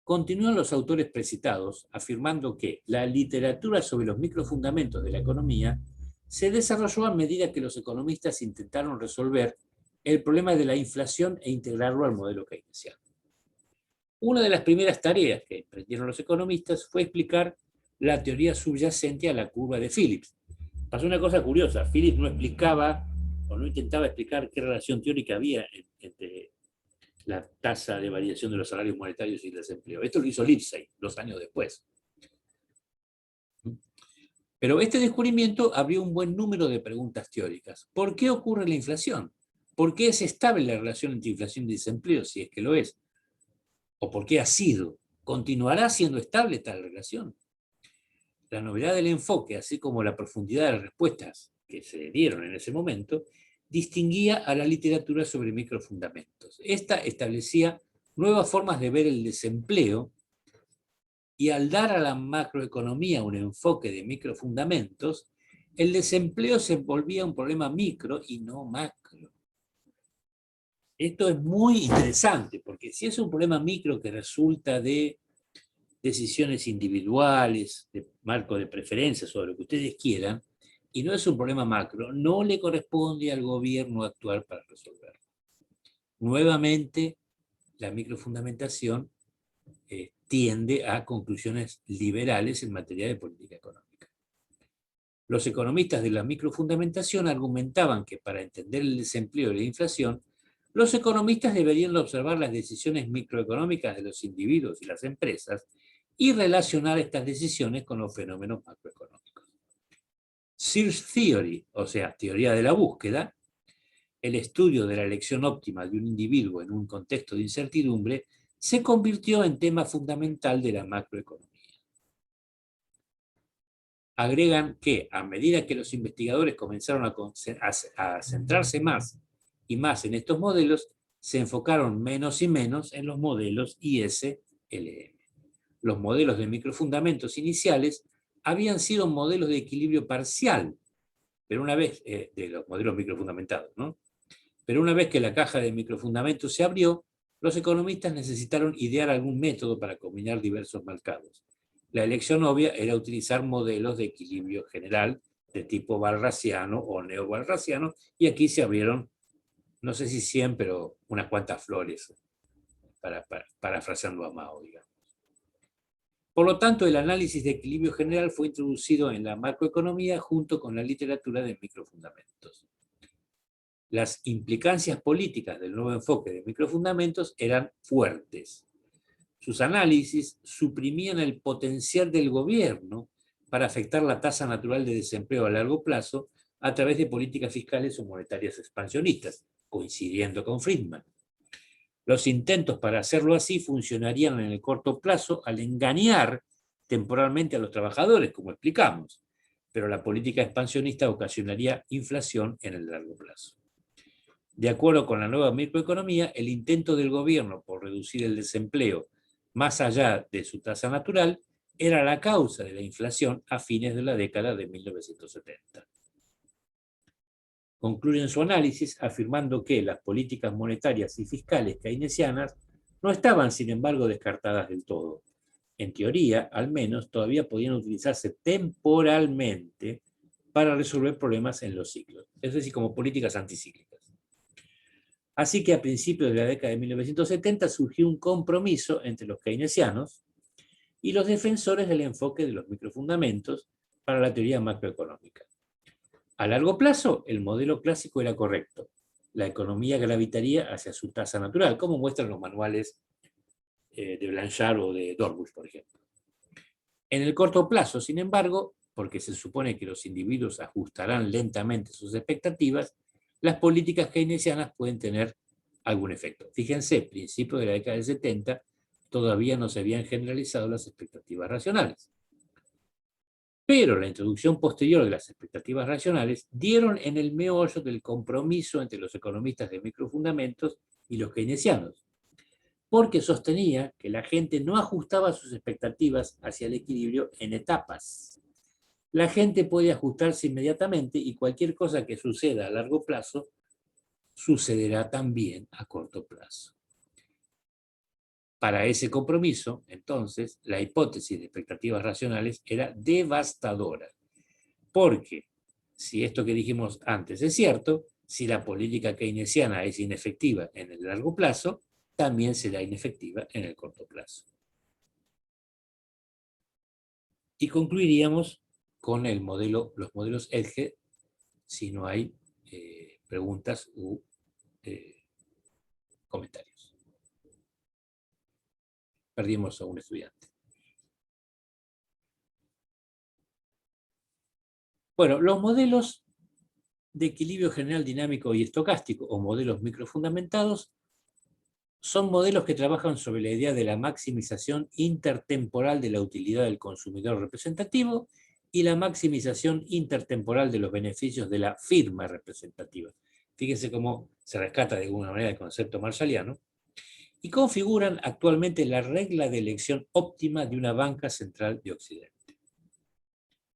Continúan los autores precitados afirmando que la literatura sobre los microfundamentos de la economía se desarrolló a medida que los economistas intentaron resolver el problema de la inflación e integrarlo al modelo keynesiano. Una de las primeras tareas que emprendieron los economistas fue explicar la teoría subyacente a la curva de Phillips. Pasó una cosa curiosa, Phillips no explicaba o no intentaba explicar qué relación teórica había entre la tasa de variación de los salarios monetarios y el desempleo. Esto lo hizo Lipsey 2 años después. Pero este descubrimiento abrió un buen número de preguntas teóricas. ¿Por qué ocurre la inflación? ¿Por qué es estable la relación entre inflación y desempleo, si es que lo es? ¿O por qué ha sido? ¿Continuará siendo estable tal relación? La novedad del enfoque, así como la profundidad de las respuestas que se dieron en ese momento, distinguía a la literatura sobre microfundamentos. Esta establecía nuevas formas de ver el desempleo y al dar a la macroeconomía un enfoque de microfundamentos, el desempleo se volvía un problema micro y no macro. Esto es muy interesante, porque si es un problema micro que resulta de decisiones individuales, de marco de preferencias o de lo que ustedes quieran, y no es un problema macro, no le corresponde al gobierno actuar para resolverlo. Nuevamente, la microfundamentación tiende a conclusiones liberales en materia de política económica. Los economistas de la microfundamentación argumentaban que para entender el desempleo y la inflación, los economistas deberían observar las decisiones microeconómicas de los individuos y las empresas y relacionar estas decisiones con los fenómenos macroeconómicos. Search Theory, o sea, teoría de la búsqueda, el estudio de la elección óptima de un individuo en un contexto de incertidumbre, se convirtió en tema fundamental de la macroeconomía. Agregan que a medida que los investigadores comenzaron a centrarse más y más en estos modelos, se enfocaron menos y menos en los modelos ISLM. Los modelos de microfundamentos iniciales habían sido modelos de equilibrio parcial, pero una vez, de los modelos microfundamentados, ¿no? Pero una vez que la caja de microfundamentos se abrió, los economistas necesitaron idear algún método para combinar diversos mercados. La elección obvia era utilizar modelos de equilibrio general de tipo walrasiano o neo-walrasiano, y aquí se abrieron, no sé si 100, pero unas cuantas flores, parafraseando a Mao, digamos. Por lo tanto, el análisis de equilibrio general fue introducido en la macroeconomía junto con la literatura de microfundamentos. Las implicancias políticas del nuevo enfoque de microfundamentos eran fuertes. Sus análisis suprimían el potencial del gobierno para afectar la tasa natural de desempleo a largo plazo a través de políticas fiscales o monetarias expansionistas, coincidiendo con Friedman. Los intentos para hacerlo así funcionarían en el corto plazo al engañar temporalmente a los trabajadores, como explicamos, pero la política expansionista ocasionaría inflación en el largo plazo. De acuerdo con la nueva microeconomía, el intento del gobierno por reducir el desempleo más allá de su tasa natural, era la causa de la inflación a fines de la década de 1970. Concluyen su análisis afirmando que las políticas monetarias y fiscales keynesianas no estaban, sin embargo, descartadas del todo. En teoría, al menos, todavía podían utilizarse temporalmente para resolver problemas en los ciclos, es decir, como políticas anticíclicas. Así que a principios de la década de 1970 surgió un compromiso entre los keynesianos y los defensores del enfoque de los microfundamentos para la teoría macroeconómica. A largo plazo, el modelo clásico era correcto. La economía gravitaría hacia su tasa natural, como muestran los manuales de Blanchard o de Dorbush, por ejemplo. En el corto plazo, sin embargo, porque se supone que los individuos ajustarán lentamente sus expectativas, las políticas keynesianas pueden tener algún efecto. Fíjense, a principios de la década del 70 todavía no se habían generalizado las expectativas racionales. Pero la introducción posterior de las expectativas racionales dieron en el meollo del compromiso entre los economistas de microfundamentos y los keynesianos, porque sostenía que la gente no ajustaba sus expectativas hacia el equilibrio en etapas. La gente puede ajustarse inmediatamente y cualquier cosa que suceda a largo plazo sucederá también a corto plazo. Para ese compromiso, entonces, la hipótesis de expectativas racionales era devastadora, porque si esto que dijimos antes es cierto, si la política keynesiana es inefectiva en el largo plazo, también será inefectiva en el corto plazo. Y concluiríamos con los modelos Edge, si no hay preguntas u comentarios. Perdimos a un estudiante. Bueno, los modelos de equilibrio general dinámico y estocástico, o modelos microfundamentados, son modelos que trabajan sobre la idea de la maximización intertemporal de la utilidad del consumidor representativo y la maximización intertemporal de los beneficios de la firma representativa. Fíjense cómo se rescata de alguna manera el concepto marshalliano, y configuran actualmente la regla de elección óptima de una banca central de Occidente.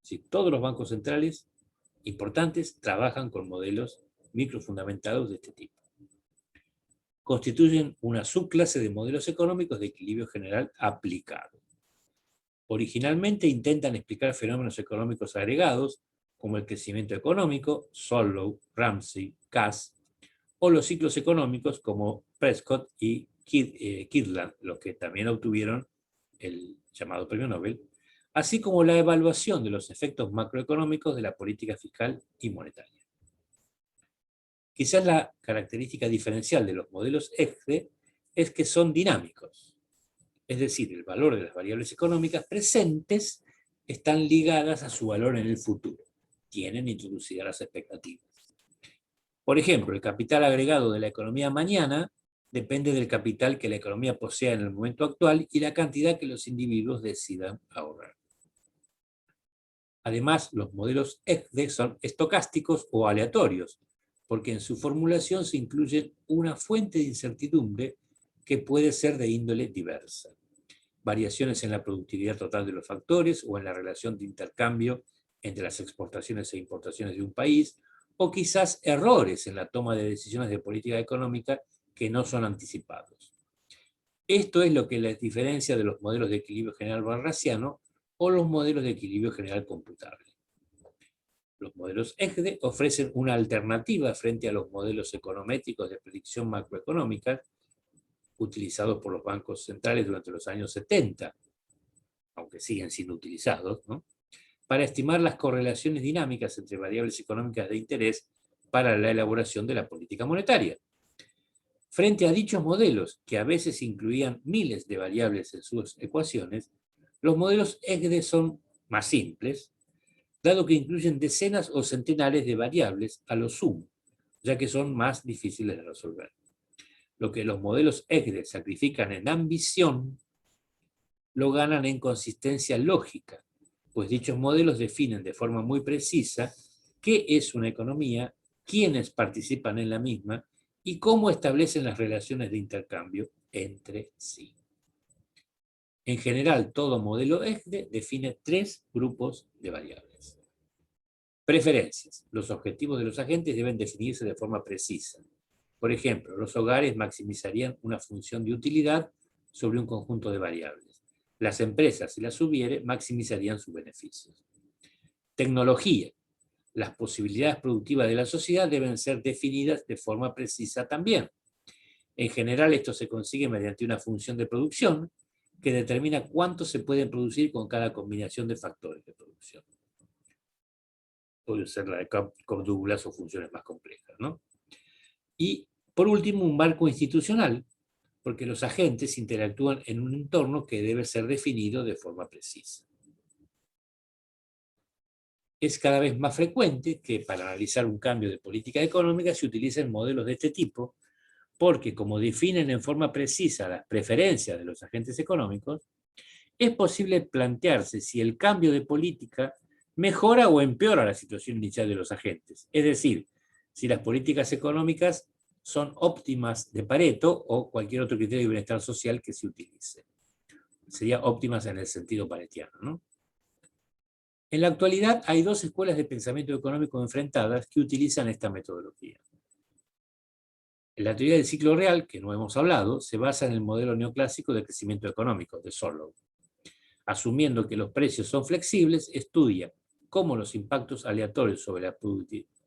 Sí, todos los bancos centrales importantes trabajan con modelos microfundamentados de este tipo. Constituyen una subclase de modelos económicos de equilibrio general aplicado. Originalmente intentan explicar fenómenos económicos agregados, como el crecimiento económico, Solow, Ramsey, Cass, o los ciclos económicos como Prescott y Kirtland, los que también obtuvieron el llamado premio Nobel, así como la evaluación de los efectos macroeconómicos de la política fiscal y monetaria. Quizás la característica diferencial de los modelos EFDE es que son dinámicos, es decir, el valor de las variables económicas presentes están ligadas a su valor en el futuro, tienen introducidas las expectativas. Por ejemplo, el capital agregado de la economía mañana depende del capital que la economía posea en el momento actual y la cantidad que los individuos decidan ahorrar. Además, los modelos EFDE son estocásticos o aleatorios, porque en su formulación se incluye una fuente de incertidumbre que puede ser de índole diversa. Variaciones en la productividad total de los factores o en la relación de intercambio entre las exportaciones e importaciones de un país, o quizás errores en la toma de decisiones de política económica que no son anticipados. Esto es lo que les diferencia de los modelos de equilibrio general barrasiano o los modelos de equilibrio general computable. Los modelos EGDE ofrecen una alternativa frente a los modelos econométricos de predicción macroeconómica utilizados por los bancos centrales durante los años 70, aunque siguen siendo utilizados, ¿no?, para estimar las correlaciones dinámicas entre variables económicas de interés para la elaboración de la política monetaria. Frente a dichos modelos, que a veces incluían miles de variables en sus ecuaciones, los modelos EGDE son más simples, dado que incluyen decenas o centenares de variables a lo sumo, ya que son más difíciles de resolver. Lo que los modelos EGDE sacrifican en ambición, lo ganan en consistencia lógica, pues dichos modelos definen de forma muy precisa qué es una economía, quiénes participan en la misma y cómo establecen las relaciones de intercambio entre sí. En general, todo modelo ESGDE define 3 grupos de variables. Preferencias. Los objetivos de los agentes deben definirse de forma precisa. Por ejemplo, los hogares maximizarían una función de utilidad sobre un conjunto de variables. Las empresas, si las hubiere, maximizarían sus beneficios. Tecnología. Las posibilidades productivas de la sociedad deben ser definidas de forma precisa también. En general, esto se consigue mediante una función de producción que determina cuánto se pueden producir con cada combinación de factores de producción. Puede ser la de cómpulas o funciones más complejas, ¿no? Y, por último, un marco institucional, porque los agentes interactúan en un entorno que debe ser definido de forma precisa. Es cada vez más frecuente que para analizar un cambio de política económica se utilicen modelos de este tipo, porque como definen en forma precisa las preferencias de los agentes económicos, es posible plantearse si el cambio de política mejora o empeora la situación inicial de los agentes. Es decir, si las políticas económicas son óptimas de Pareto o cualquier otro criterio de bienestar social que se utilice. Sería óptimas en el sentido paretiano, ¿no? En la actualidad hay 2 escuelas de pensamiento económico enfrentadas que utilizan esta metodología. La teoría del ciclo real, que no hemos hablado, se basa en el modelo neoclásico de crecimiento económico, de Solow. Asumiendo que los precios son flexibles, estudia cómo los impactos aleatorios sobre la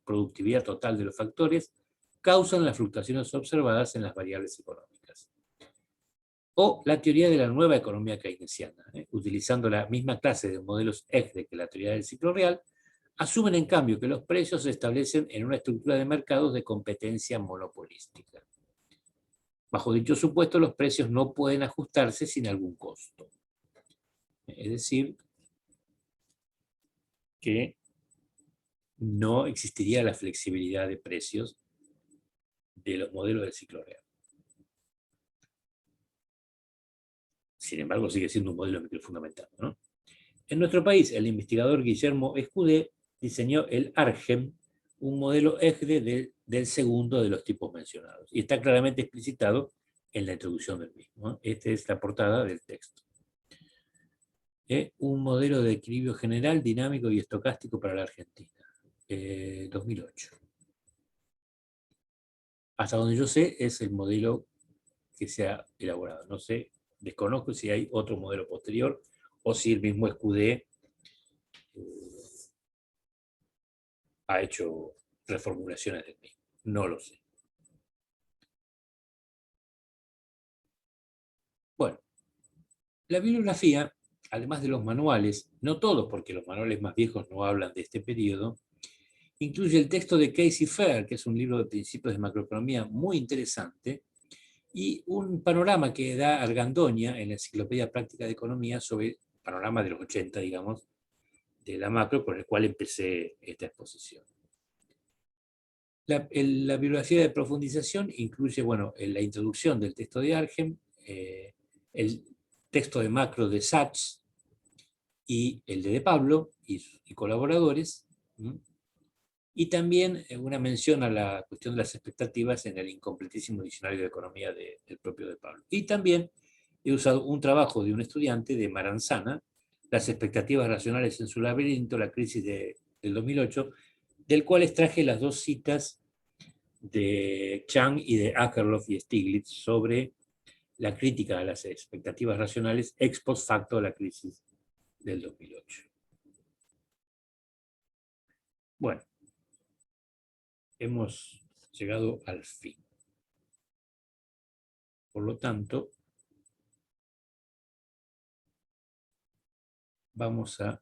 productividad total de los factores causan las fluctuaciones observadas en las variables económicas. O la teoría de la nueva economía keynesiana, utilizando la misma clase de modelos ESGDE que la teoría del ciclo real, asumen en cambio que los precios se establecen en una estructura de mercados de competencia monopolística. Bajo dicho supuesto, los precios no pueden ajustarse sin algún costo. Es decir, que no existiría la flexibilidad de precios de los modelos del ciclo real. Sin embargo, sigue siendo un modelo microfundamentado, ¿no? En nuestro país, el investigador Guillermo Escudé diseñó el ARGEM, un modelo ESGDE del segundo de los tipos mencionados, y está claramente explicitado en la introducción del mismo, ¿no? Esta es la portada del texto. Un modelo de equilibrio general, dinámico y estocástico para la Argentina, 2008. Hasta donde yo sé, es el modelo que se ha elaborado. No sé, desconozco si hay otro modelo posterior o si el mismo Escudé ha hecho reformulaciones del mismo. No lo sé. Bueno, la bibliografía, además de los manuales, no todos, porque los manuales más viejos no hablan de este periodo, incluye el texto de Casey Fair, que es un libro de principios de macroeconomía muy interesante, y un panorama que da Argandoña en la Enciclopedia Práctica de Economía sobre el panorama de los 80, digamos, de la macro, con el cual empecé esta exposición. La bibliografía de profundización incluye, bueno, la introducción del texto de Argem, el texto de macro de Sachs y el de Pablo y colaboradores, y también una mención a la cuestión de las expectativas en el incompletísimo diccionario de economía del propio de Pablo. Y también he usado un trabajo de un estudiante de Maranzana, Las expectativas racionales en su laberinto, la crisis del 2008, del cual extraje las 2 citas de Chang y de Akerlof y Stiglitz sobre la crítica a las expectativas racionales ex post facto de la crisis del 2008. Bueno, hemos llegado al fin. Por lo tanto, vamos a